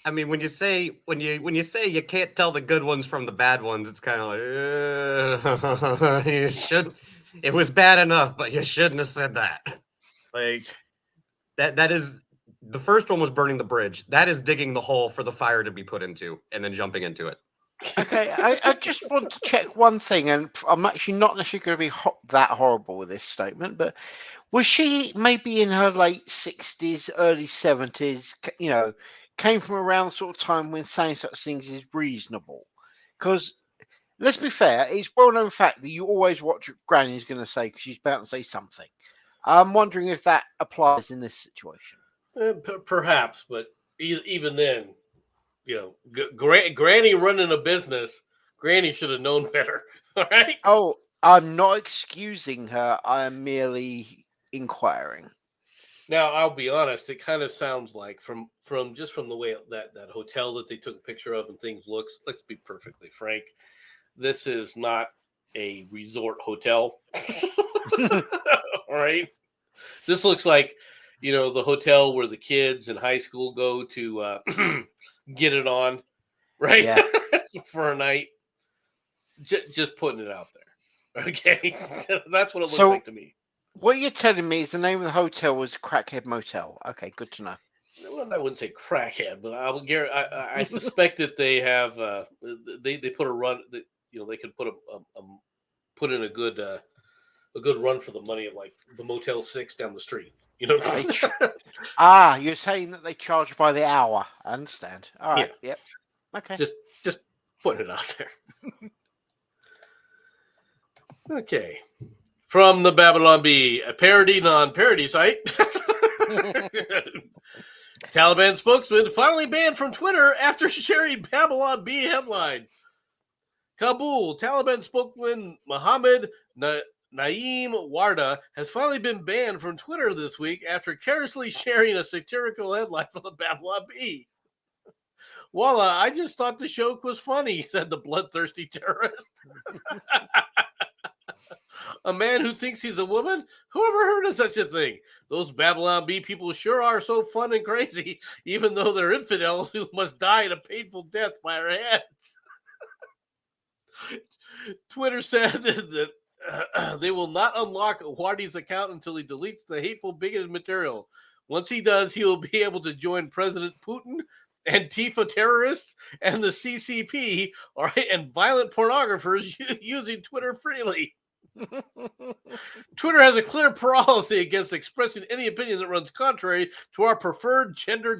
I mean, when you say you can't tell the good ones from the bad ones, it's kind of like you should. It was bad enough, but you shouldn't have said that. Like that is the first one was burning the bridge. That is digging the hole for the fire to be put into and then jumping into it. Okay, I just want to check one thing, and I'm actually not necessarily going to be that horrible with this statement, but was she maybe in her late 60s, early 70s, came from around the sort of time when saying such things is reasonable? Because, let's be fair, it's well-known fact that you always watch what Granny's going to say because she's about to say something. I'm wondering if that applies in this situation. Perhaps, but even then, Granny running a business, Granny should have known better. All right. Oh, I'm not excusing her. I am merely inquiring. Now, I'll be honest. It kind of sounds like from the way that hotel that they took a picture of and things looks. Let's be perfectly frank. This is not a resort hotel. All right. This looks like, the hotel where the kids in high school go to get it on, right? Yeah. For a night. Just putting it out there. Okay. That's what it looks So- like to me. What you're telling me is the name of the hotel was Crackhead Motel. Okay, good to know. Well, I wouldn't say crackhead, but I suspect that they have they put a run that they could put in a good run for the money of like the Motel 6 down the street. You're saying that they charge by the hour. I understand. All right. Yeah. Yep. Okay. Just putting it out there. Okay. From the Babylon Bee, a parody non-parody site. Taliban spokesman finally banned from Twitter after sharing Babylon Bee headline. Kabul, Taliban spokesman Mohammed Naeem Warda has finally been banned from Twitter this week after carelessly sharing a satirical headline from the Babylon Bee. Wallah, I just thought the joke was funny, said the bloodthirsty terrorist. A man who thinks he's a woman? Who ever heard of such a thing? Those Babylon Bee people sure are so fun and crazy, even though they're infidels who must die a painful death by our hands. Twitter said that they will not unlock Wardy's account until he deletes the hateful, bigoted material. Once he does, he will be able to join President Putin, Antifa terrorists, and the CCP, all right, and violent pornographers using Twitter freely. Twitter has a clear policy against expressing any opinion that runs contrary to our preferred gender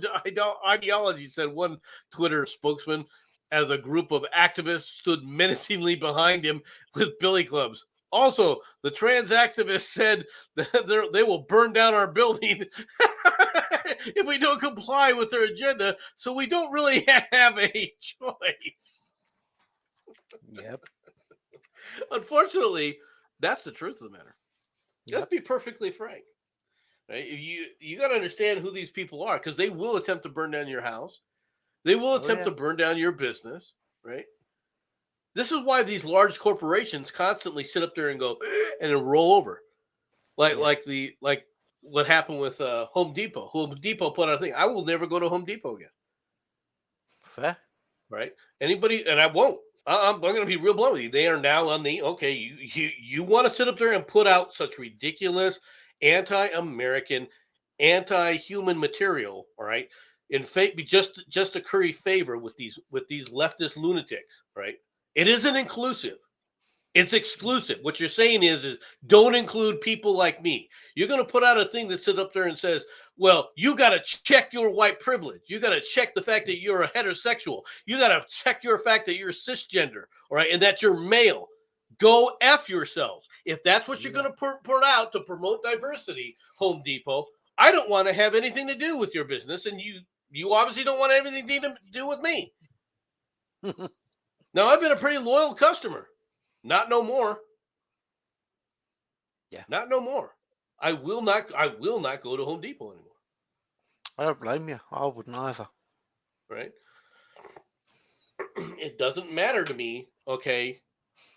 ideology, said one Twitter spokesman, as a group of activists stood menacingly behind him with billy clubs. Also, the trans activists said that they will burn down our building if we don't comply with their agenda, so we don't really have a choice. Yep. Unfortunately, that's the truth of the matter. Yep. Let's be perfectly frank. Right? You got to understand who these people are, because they will attempt to burn down your house. They will attempt to burn down your business, right? This is why these large corporations constantly sit up there and go and then roll over, like what happened with Home Depot. Home Depot put out a thing. I will never go to Home Depot again. Fair. Right? Anybody, and I won't. I'm going to be real blunt with you. They are now on the okay. You want to sit up there and put out such ridiculous, anti-American, anti-human material. All right, in fact, just to curry favor with these leftist lunatics. Right? It isn't inclusive. It's exclusive. What you're saying is don't include people like me. You're going to put out a thing that sits up there and says, well, you got to check your white privilege. You got to check the fact that you're a heterosexual. You got to check your fact that you're cisgender, all right, and that you're male. Go F yourselves. If that's what you're going to put out to promote diversity, Home Depot, I don't want to have anything to do with your business, and you obviously don't want anything to do with me. Now, I've been a pretty loyal customer. Not no more. Yeah. Not no more. I will not go to Home Depot anymore. I don't blame you. I wouldn't either. Right? It doesn't matter to me, okay,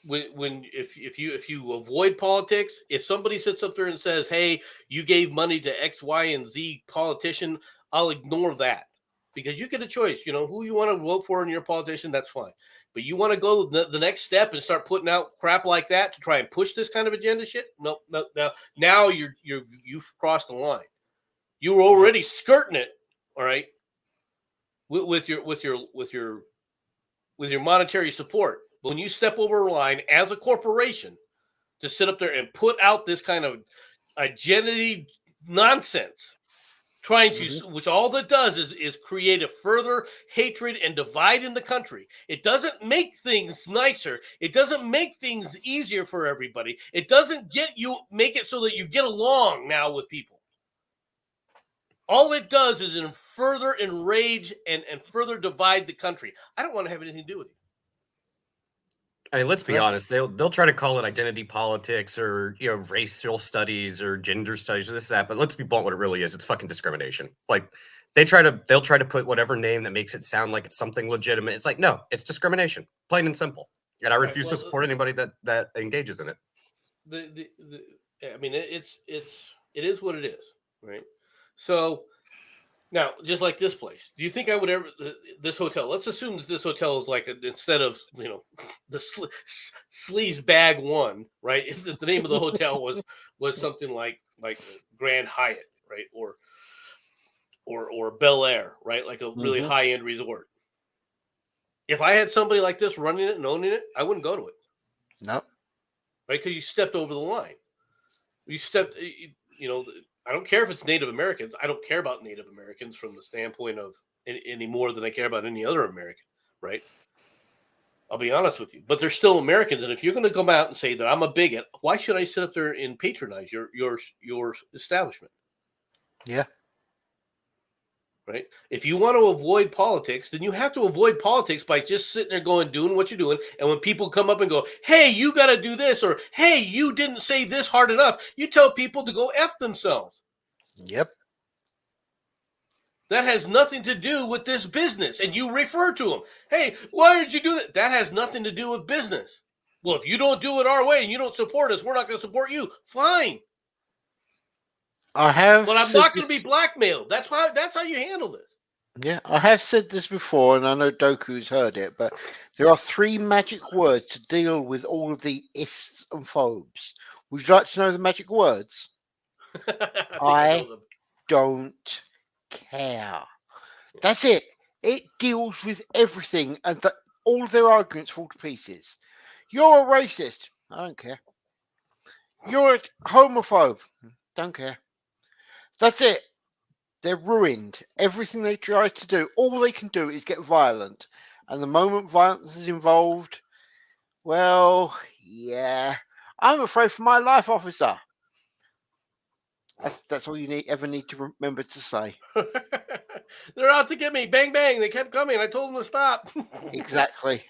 if you avoid politics, if somebody sits up there and says, hey, you gave money to X, Y, and Z politician, I'll ignore that. Because you get a choice, who you want to vote for in your politician, that's fine. But you want to go the next step and start putting out crap like that to try and push this kind of agenda shit? No. Now you've crossed the line. You were already skirting it, all right, with your monetary support. But when you step over a line as a corporation to sit up there and put out this kind of identity nonsense, trying to, which all that does is create a further hatred and divide in the country. It doesn't make things nicer. It doesn't make things easier for everybody. It doesn't make it so that you get along now with people. All it does is further enrage and further divide the country. I don't want to have anything to do with you. I mean, let's be honest. They'll try to call it identity politics or racial studies or gender studies or this that. But let's be blunt. What it really is, it's fucking discrimination. Like they'll try to put whatever name that makes it sound like it's something legitimate. It's like no, it's discrimination, plain and simple. And I refuse to support anybody that engages in it. I mean, it is what it is, right? So. Now, just like this place, do you think I would ever, this hotel, let's assume that this hotel is like, instead of, the Sleaze Bag One, right? The name of the hotel was something like Grand Hyatt, right? Or Bel Air, right? Like a really high-end resort. If I had somebody like this running it and owning it, I wouldn't go to it. No. Right? Because you stepped over the line. You stepped, I don't care if it's Native Americans. I don't care about Native Americans from the standpoint of any more than I care about any other American, right? I'll be honest with you. But they're still Americans. And if you're going to come out and say that I'm a bigot, why should I sit up there and patronize your establishment? Yeah. Right? If you want to avoid politics, then you have to avoid politics by just sitting there doing what you're doing. And when people come up and go, hey, you got to do this, or hey, you didn't say this hard enough, you tell people to go F themselves. Yep. That has nothing to do with this business. And you refer to them. Hey, why did you do that? That has nothing to do with business. Well, if you don't do it our way and you don't support us, we're not going to support you. Fine. But I'm not going to be blackmailed. That's how you handle this. Yeah, I have said this before, and I know Doku's heard it, but there are 3 magic words to deal with all of the ists and phobes. Would you like to know the magic words? I don't care. That's it. It deals with everything, and all of their arguments fall to pieces. You're a racist. I don't care. You're a homophobe. Don't care. That's it. They're ruined. Everything they try to do, all they can do is get violent. And the moment violence is involved, well, yeah. I'm afraid for my life, officer. That's all you ever need to remember to say. They're out to get me. Bang, bang. They kept coming. I told them to stop. Exactly.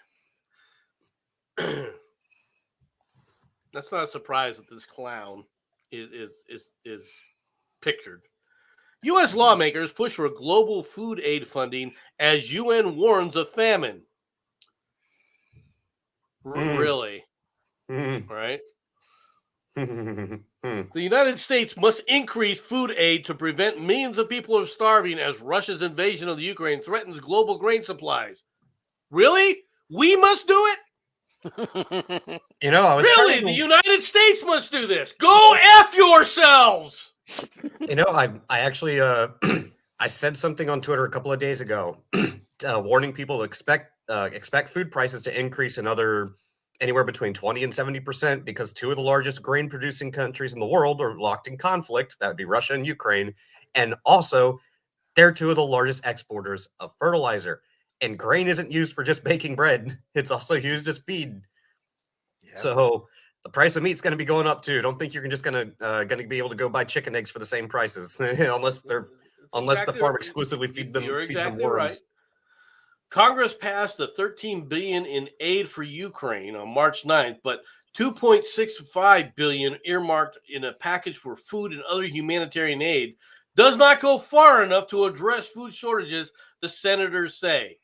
That's not a surprise that this clown is pictured. U.S. lawmakers push for global food aid funding as UN warns of famine. Really? Right? The United States must increase food aid to prevent millions of people from starving as Russia's invasion of the Ukraine threatens global grain supplies. Really? We must do it? You know, I was Really? trying to, The United States must do this. Go F yourselves! you know, I actually I said something on Twitter a couple of days ago, warning people to expect food prices to increase anywhere between 20 and 70% because two of the largest grain producing countries in the world are locked in conflict. That would be Russia and Ukraine. And also, they're two of the largest exporters of fertilizer. And grain isn't used for just baking bread. It's also used as feed. Yep. So the price of meat's going to be going up too. Don't think you're just going to be able to go buy chicken eggs for the same prices unless the farm exclusively feed them exactly worms. right. Congress passed the $13 billion in aid for Ukraine on March 9th, but $2.65 billion earmarked in a package for food and other humanitarian aid does not go far enough to address food shortages, the senators say.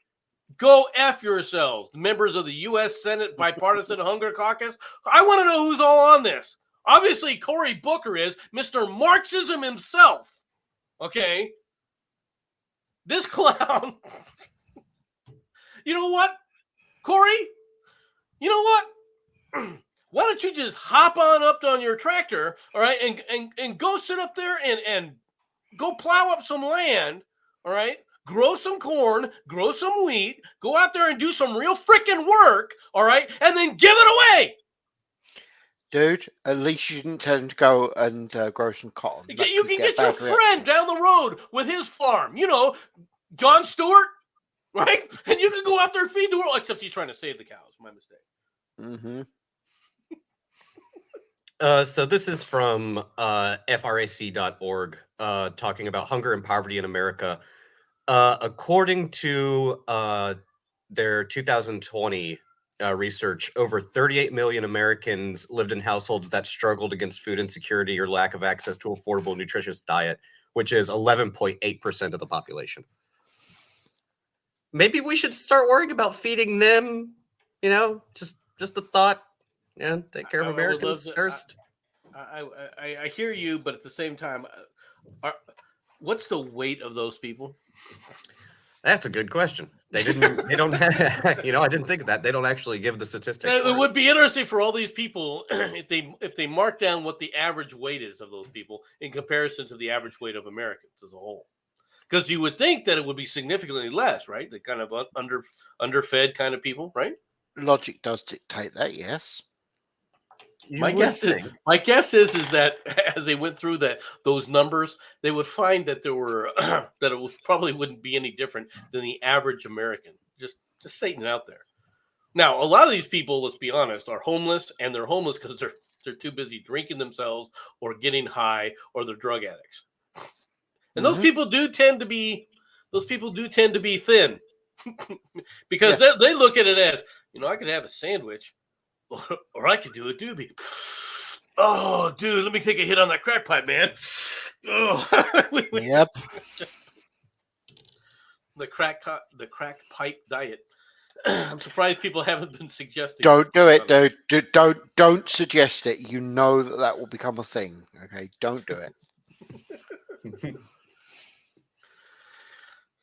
Go F yourselves, members of the U.S. Senate Bipartisan Hunger Caucus. I want to know who's all on this. Obviously, Cory Booker is Mr. Marxism himself. Okay? This clown. You know what, Cory? You know what? Why don't you just hop on up on your tractor, all right, and go sit up there and go plow up some land, all right? Grow some corn, grow some wheat, go out there and do some real freaking work, all right? And then give it away. Dude, at least you didn't tell him to go and grow some cotton. You can get your friend down the road with his farm. You know, John Stewart, right? And you can go out there and feed the world, except he's trying to save the cows. My mistake. Mm-hmm. So this is from frac.org talking about hunger and poverty in America. According to their 2020 research, over 38 million Americans lived in households that struggled against food insecurity or lack of access to affordable, nutritious diet, which is 11.8% of the population. Maybe we should start worrying about feeding them, you know, just a thought. Yeah, take care of Americans first. I hear you, but at the same time, what's the weight of those people? That's a good question. They don't, you know, I didn't think of that. They don't actually give the statistics. It would be interesting for all these people if they mark down what the average weight is of those people in comparison to the average weight of Americans as a whole. Because you would think that it would be significantly less, right? The kind of underfed kind of people, right? Logic does dictate that, yes. My guess is that as they went through those numbers, they would find that there were that it probably wouldn't be any different than the average American. Just stating it out there. Now, a lot of these people, let's be honest, are homeless, and they're homeless because they're too busy drinking themselves or getting high, or they're drug addicts. And those people do tend to be thin because they look at it as, you know, I could have a sandwich. Or I could do a doobie. Oh, dude, let me take a hit on that crack pipe, man. Oh. Yep. The crack pipe diet. I'm surprised people haven't been suggesting. Don't do it, dude. Don't suggest it. You know that will become a thing. Okay, don't do it.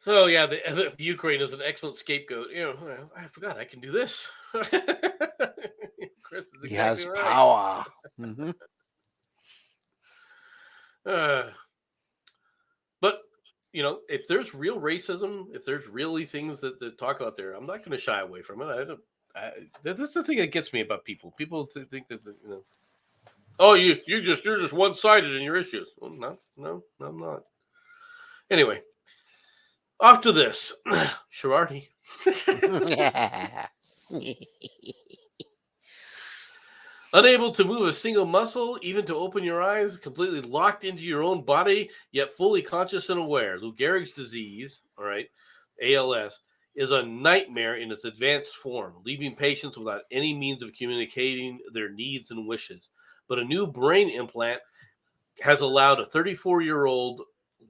So yeah, the Ukraine is an excellent scapegoat. You know, I forgot I can do this. Chris is exactly he has right. power. But you know, if there's real racism, if there's really things that talk out there, I'm not going to shy away from it. That's the thing that gets me about people. People think that you know, oh, you're just one-sided in your issues. Well, no, I'm not. Anyway, off to this, Sherarty. Unable to move a single muscle, even to open your eyes, completely locked into your own body, yet fully conscious and aware. Lou Gehrig's disease, all right, ALS, is a nightmare in its advanced form, leaving patients without any means of communicating their needs and wishes. But a new brain implant has allowed a 34-year-old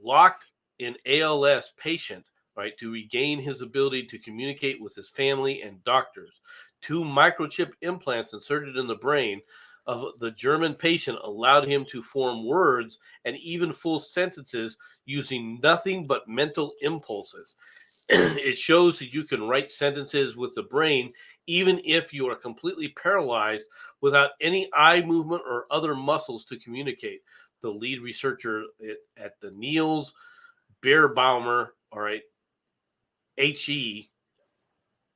locked in ALS patient, right, to regain his ability to communicate with his family and doctors. 2 microchip implants inserted in the brain of the German patient allowed him to form words and even full sentences using nothing but mental impulses. It shows that you can write sentences with the brain, even if you are completely paralyzed without any eye movement or other muscles to communicate. The lead researcher at the Niels Beerbaumer, all right, HE,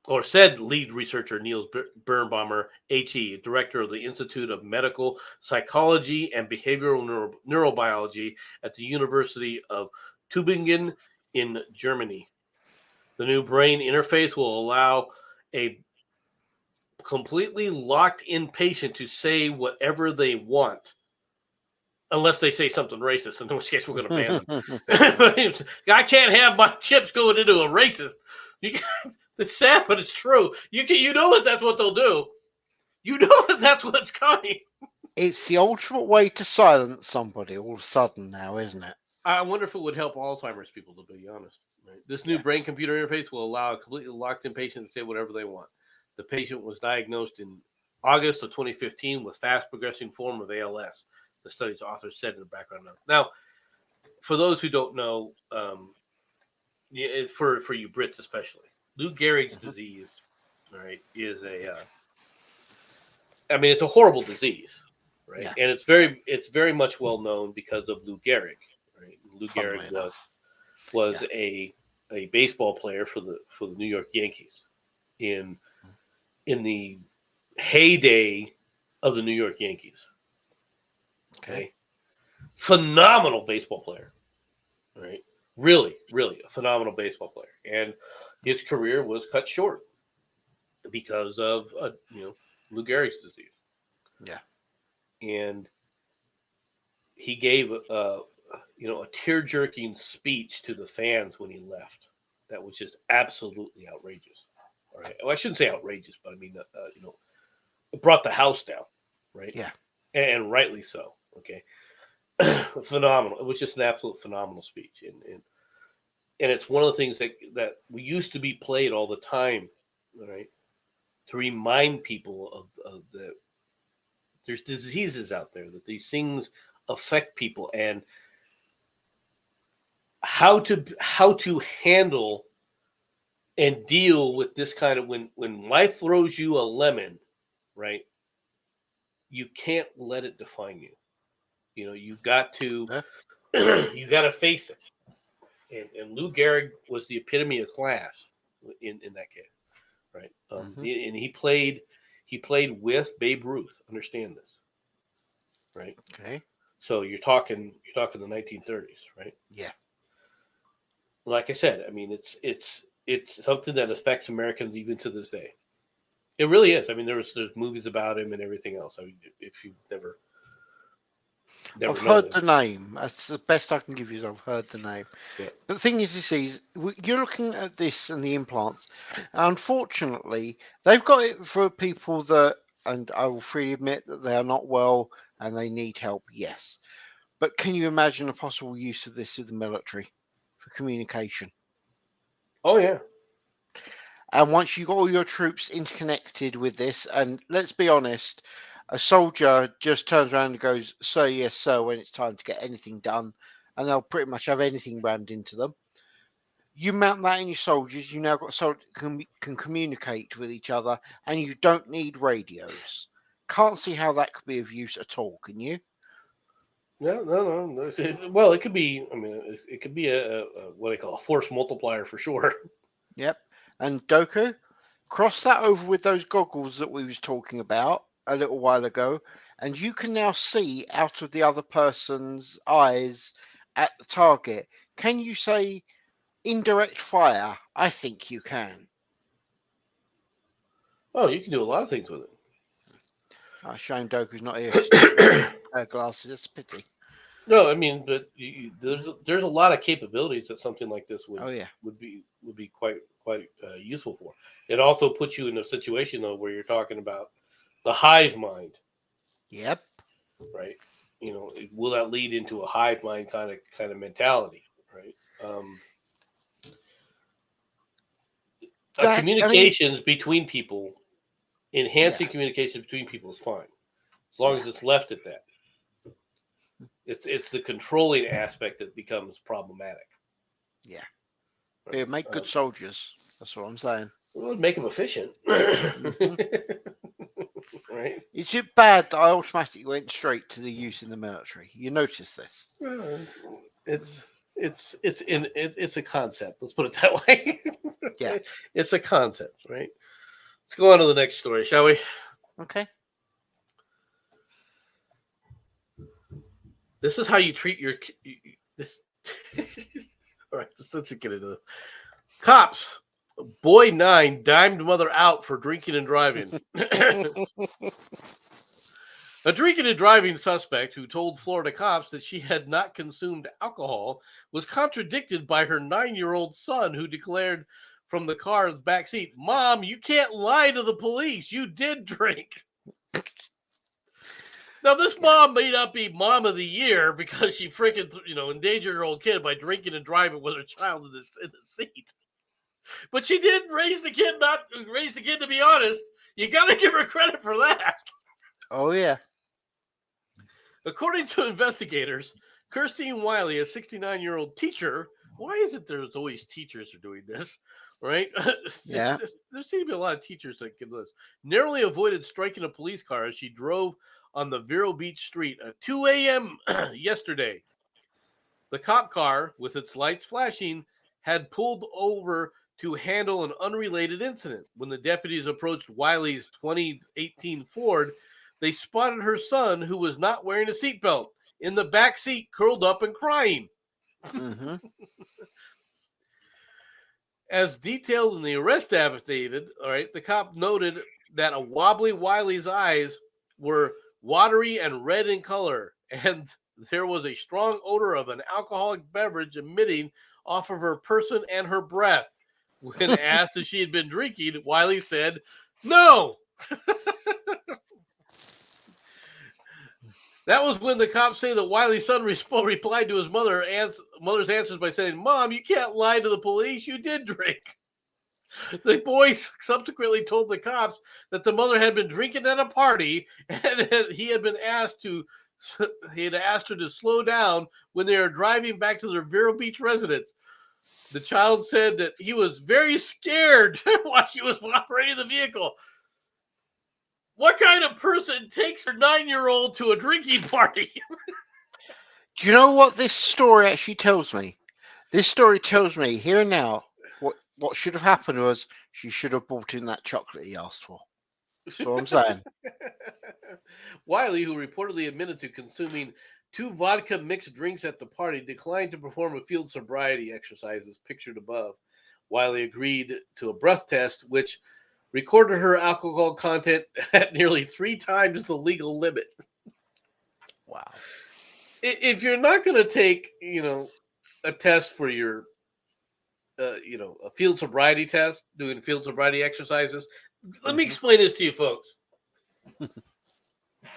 or said lead researcher Niels Birnbaumer, HE, director of the Institute of Medical Psychology and Behavioral Neurobiology at the University of Tübingen in Germany. The new brain interface will allow a completely locked in patient to say whatever they want, unless they say something racist, in which case we're going to ban them. I can't have my chips going into a racist. It's sad, but it's true. You know that that's what they'll do. You know that that's what's coming. It's the ultimate way to silence somebody all of a sudden now, isn't it? I wonder if it would help Alzheimer's people, to be honest. Right? This new brain-computer interface will allow a completely locked-in patient to say whatever they want. The patient was diagnosed in August of 2015 with fast-progressing form of ALS. The study's authors said in the background note. Now, for those who don't know, for you Brits especially, Lou Gehrig's disease, all right, is it's a horrible disease, right? Yeah. And it's very much well known because of Lou Gehrig. Right? Lou Gehrig was a baseball player for the New York Yankees in the heyday of the New York Yankees. Okay. Phenomenal baseball player. Right? Really, really a phenomenal baseball player. And his career was cut short because of Lou Gehrig's disease. Yeah. And he gave a tear-jerking speech to the fans when he left. That was just absolutely outrageous. All right. Well, I shouldn't say outrageous, but I mean, it brought the house down, right? Yeah. And rightly so. Okay. Phenomenal. It was just an absolute phenomenal speech. And it's one of the things that we used to be played all the time, right? To remind people of there's diseases out there, that these things affect people, and how to handle and deal with this kind of when life throws you a lemon, right? You can't let it define you. You got to you got to face it. And Lou Gehrig was the epitome of class in that case, right? And he played with Babe Ruth. Understand this, right? Okay. So you're talking the 1930s, right? Yeah. Like I said, I mean, it's something that affects Americans even to this day. It really is. I mean, there's movies about him and everything else. I mean, if you've never I've heard the name. That's the best I can give you. Is I've heard the name. Yeah. But the thing is, you see, you're looking at this and the implants. Unfortunately, they've got it for people that, and I will freely admit that they are not well and they need help. Yes, but can you imagine a possible use of this with the military for communication? Oh yeah. And once you got all your troops interconnected with this, and let's be honest, a soldier just turns around and goes, "Sir, yes, sir," when it's time to get anything done, and they'll pretty much have anything rammed into them. You mount that in your soldiers, you now got soldiers can communicate with each other, and you don't need radios. Can't see how that could be of use at all, can you? No. Well, it could be. I mean, it could be a what they call a force multiplier for sure. Yep. And Doku, cross that over with those goggles that we was talking about a little while ago, and you can now see out of the other person's eyes at the target. Can you say indirect fire? I think you can. Oh, you can do a lot of things with it. Oh, shame Doku's not here. She's not wearing glasses. It's a pity. No, I mean, but there's a lot of capabilities that something like this would be quite useful for. It also puts you in a situation though where you're talking about the hive mind. Yep. Right. Will that lead into a hive mind kind of mentality? Right. Communications between people, enhancing communications between people is fine. as long as it's left at that. It's the controlling aspect that becomes problematic. Yeah. They make good soldiers. That's what I'm saying. It would make them efficient. Right? Is it bad that I automatically went straight to the use in the military? You notice this? It's a concept. Let's put it that way. Yeah. It's a concept, right? Let's go on to the next story, shall we? Okay. This is how you treat your this. All right, let's get into this. Cops, boy 9 dimed mother out for drinking and driving. A drinking and driving suspect who told Florida cops that she had not consumed alcohol was contradicted by her 9-year-old son, who declared from the car's backseat, "Mom, you can't lie to the police. You did drink." Now, this mom may not be mom of the year because she freaking, endangered her old kid by drinking and driving with her child in the seat. But she did raise the kid to be honest. You got to give her credit for that. Oh, yeah. According to investigators, Kirstine Wiley, a 69-year-old teacher, why is it there's always teachers who are doing this, right? Yeah. There seem to be a lot of teachers that give this. Narrowly avoided striking a police car as she drove on the Vero Beach Street at 2 a.m. yesterday. The cop car, with its lights flashing, had pulled over to handle an unrelated incident. When the deputies approached Wiley's 2018 Ford, they spotted her son, who was not wearing a seatbelt, in the back seat, curled up and crying. Mm-hmm. As detailed in the arrest affidavit, all right, the cop noted that a wobbly Wiley's eyes were watery and red in color, and there was a strong odor of an alcoholic beverage emitting off of her person and her breath. When asked if she had been drinking, Wiley said, "No." That was when the cops say that Wiley's son replied to his mother's answers by saying, "Mom, you can't lie to the police. You did drink." The boy subsequently told the cops that the mother had been drinking at a party and he had asked her to slow down when they were driving back to their Vero Beach residence. The child said that he was very scared while she was operating the vehicle. What kind of person takes her 9-year-old to a drinking party? Do you know what this story actually tells me? This story tells me here and now what should have happened was she should have bought in that chocolate he asked for. That's what I'm saying. Wiley, who reportedly admitted to consuming 2 vodka mixed drinks at the party, declined to perform a field sobriety exercise as pictured above. Wiley agreed to a breath test, which recorded her alcohol content at nearly 3 times the legal limit. Wow. If you're not going to take, a test for your, a field sobriety test, doing field sobriety exercises, let me explain this to you folks.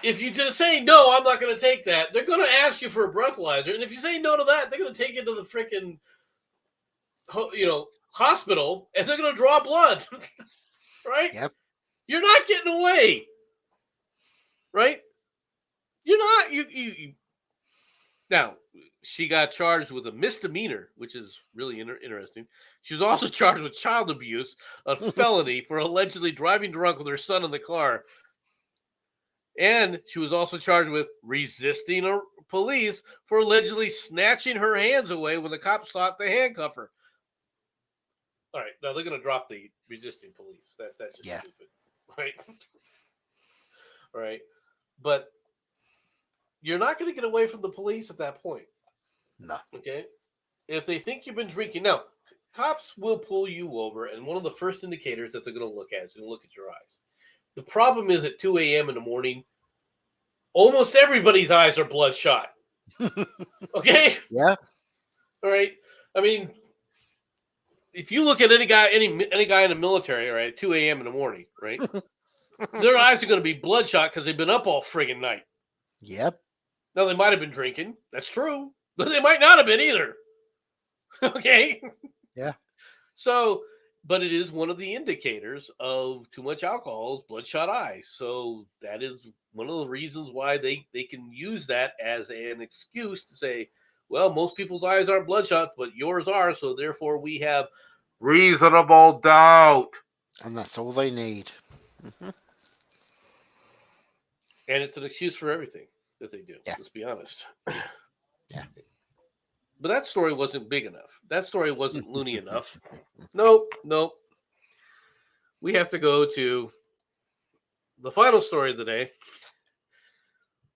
If you just say, "No, I'm not going to take that," they're going to ask you for a breathalyzer. And if you say no to that, they're going to take you to the freaking, hospital, and they're going to draw blood. Right? Yep. You're not getting away. Right? You're not. You. Now, she got charged with a misdemeanor, which is really interesting. She was also charged with child abuse, a felony for allegedly driving drunk with her son in the car. And she was also charged with resisting police for allegedly snatching her hands away when the cops sought to handcuff her. All right, now they're going to drop the resisting police. That's just stupid, right? All right, but you're not going to get away from the police at that point. No. Okay? If they think you've been drinking, now, cops will pull you over, and one of the first indicators that they're going to look at is going to look at your eyes. The problem is at 2 a.m. in the morning, almost everybody's eyes are bloodshot. Okay? Yeah. All right. I mean, if you look at any guy in the military, all right, at 2 a.m. in the morning, right, their eyes are going to be bloodshot because they've been up all friggin' night. Yep. Now, they might have been drinking. That's true. But they might not have been either. Okay? Yeah. So but it is one of the indicators of too much alcohol is bloodshot eyes. So that is one of the reasons why they can use that as an excuse to say, well, most people's eyes aren't bloodshot, but yours are, so therefore we have reasonable doubt. And that's all they need. Mhm. And it's an excuse for everything that they do. Yeah. Let's be honest. Yeah. But that story wasn't big enough. That story wasn't loony enough. Nope. We have to go to the final story of the day.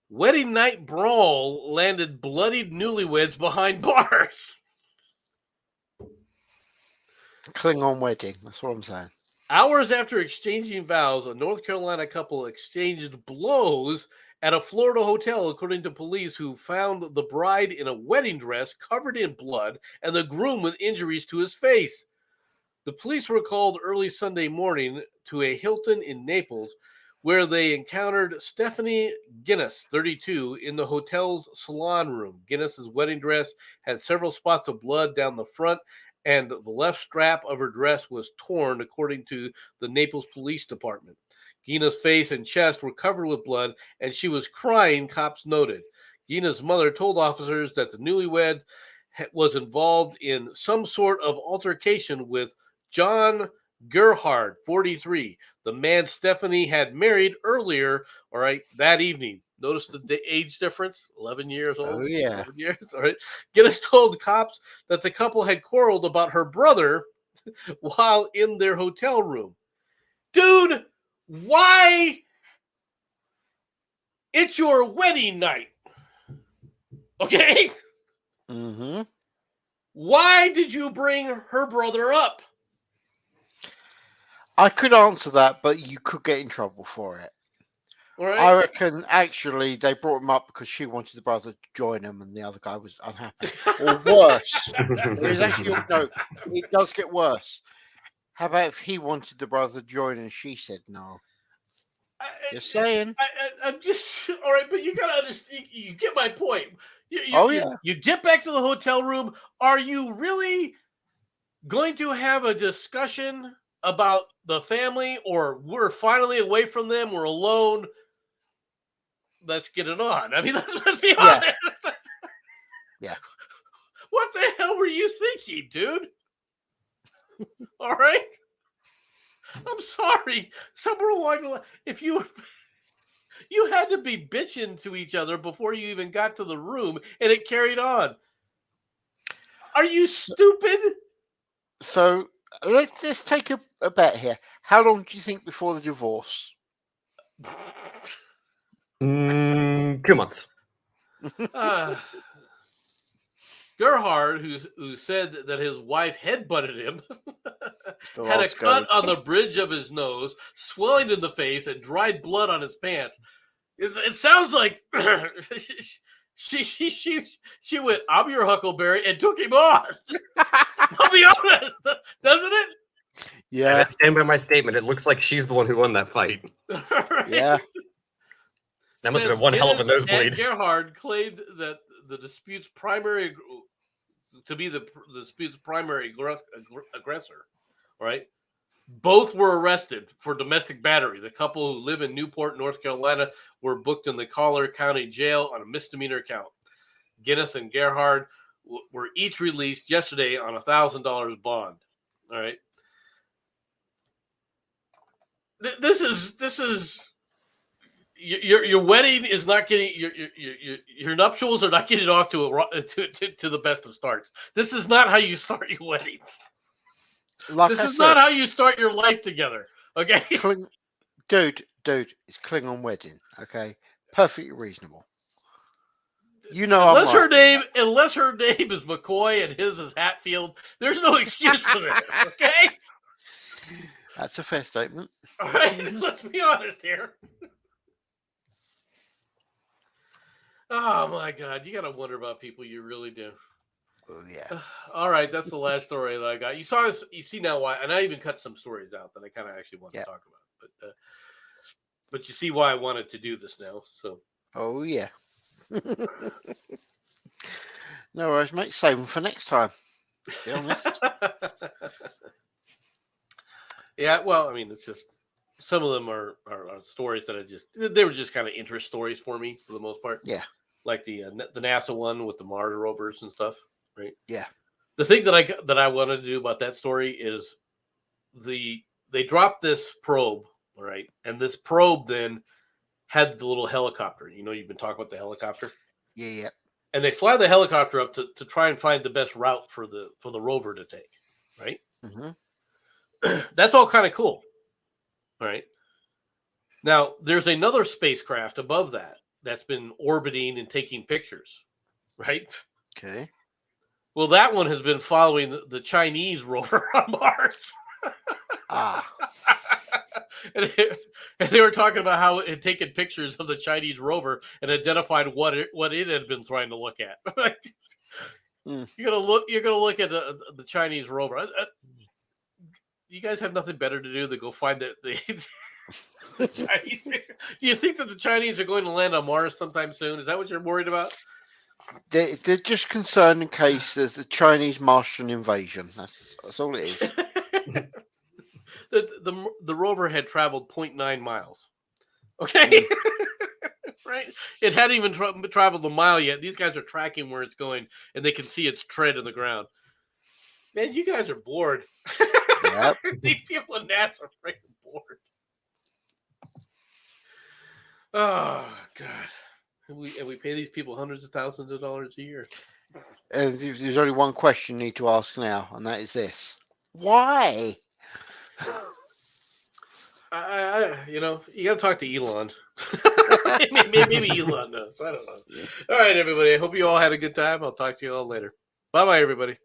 Wedding night brawl landed bloodied newlyweds behind bars. Klingon wedding. That's what I'm saying. Hours after exchanging vows, a North Carolina couple exchanged blows at a Florida hotel, according to police, who found the bride in a wedding dress covered in blood and the groom with injuries to his face. The police were called early Sunday morning to a Hilton in Naples, where they encountered Stephanie Guinness, 32, in the hotel's salon room. Guinness's wedding dress had several spots of blood down the front, and the left strap of her dress was torn, according to the Naples Police Department. Gina's face and chest were covered with blood, and she was crying, cops noted. Gina's mother told officers that the newlywed was involved in some sort of altercation with John Gerhard, 43, the man Stephanie had married earlier, all right, that evening. Notice the age difference, 11 years old. Oh, yeah. 11 years, all right. Guinness told cops that the couple had quarreled about her brother while in their hotel room. Dude, why? It's your wedding night. Okay? Mm-hmm. Why did you bring her brother up? I could answer that, but you could get in trouble for it. All right. I reckon actually they brought him up because she wanted the brother to join him and the other guy was unhappy. Or worse. There's actually no, it does get worse. How about if he wanted the brother to join and she said no? Just saying. I'm just all right, but you gotta understand. You get my point. You get back to the hotel room. Are you really going to have a discussion about the family, or we're finally away from them? We're alone. Let's get it on. I mean, let's be honest. Yeah. What the hell were you thinking, dude? All right. I'm sorry. Somewhere along the line, if you had to be bitching to each other before you even got to the room, and it carried on. Are you stupid? So let's take a bet here. How long do you think before the divorce? 2 months. Gerhard, who said that his wife headbutted him, had a cut on the bridge of his nose, swelling in the face, and dried blood on his pants. It sounds like she went, "I'm your Huckleberry," and took him on. I'll be honest, doesn't it? Yeah. I stand by my statement. It looks like she's the one who won that fight. Right? Yeah. That must have been one hell of a nosebleed. Gerhard claimed that the dispute's primary aggressor, right? Both were arrested for domestic battery. The couple who live in Newport, North Carolina, were booked in the Collier County Jail on a misdemeanor count. Guinness and Gerhard were each released yesterday on $1,000 bond. All right. This is your wedding is not getting your nuptials are not getting off to the best of starts. This is not how you start your weddings. This is not how you start your life together. Okay, dude, it's Klingon wedding. Okay, perfectly reasonable. You know, unless her name is McCoy and his is Hatfield, there's no excuse for this. Okay, that's a fair statement. All right, let's be honest here. Oh my God, you got to wonder about people. You really do. Oh yeah. All right, that's the last story that I got. You see now why, and I even cut some stories out that I kind of actually want to talk about. But you see why I wanted to do this now. So. Oh yeah. No worries, mate. Save them for next time. To be honest. Yeah, well, I mean, it's just some of them are stories that they were just kind of interest stories for me for the most part. Yeah. Like the NASA one with the Mars rovers and stuff, right? Yeah. The thing that I wanted to do about that story is they dropped this probe, all right, and this probe then had the little helicopter. You know, you've been talking about the helicopter. Yeah. And they fly the helicopter up to try and find the best route for the rover to take, right? Mm-hmm. That's all kind of cool, all right? Now, there's another spacecraft above that that's been orbiting and taking pictures, right? Okay. Well, that one has been following the Chinese rover on Mars. Ah. and they were talking about how it had taken pictures of the Chinese rover and identified what it had been trying to look at. You're gonna look at the Chinese rover. You guys have nothing better to do than go find the Chinese. Do you think that the Chinese are going to land on Mars sometime soon? Is that what you're worried about? They're just concerned in case there's a Chinese Martian invasion. That's all it is. the rover had traveled 0.9 miles. Okay. Right? It hadn't even traveled a mile yet. These guys are tracking where it's going, and they can see its tread in the ground. Man, you guys are bored. Yep. These people in NASA are freaking bored. Oh, God. And we pay these people hundreds of thousands of dollars a year. And there's only one question you need to ask now, and that is this: why? You got to talk to Elon. maybe Elon knows. I don't know. All right, everybody. I hope you all had a good time. I'll talk to you all later. Bye-bye, everybody.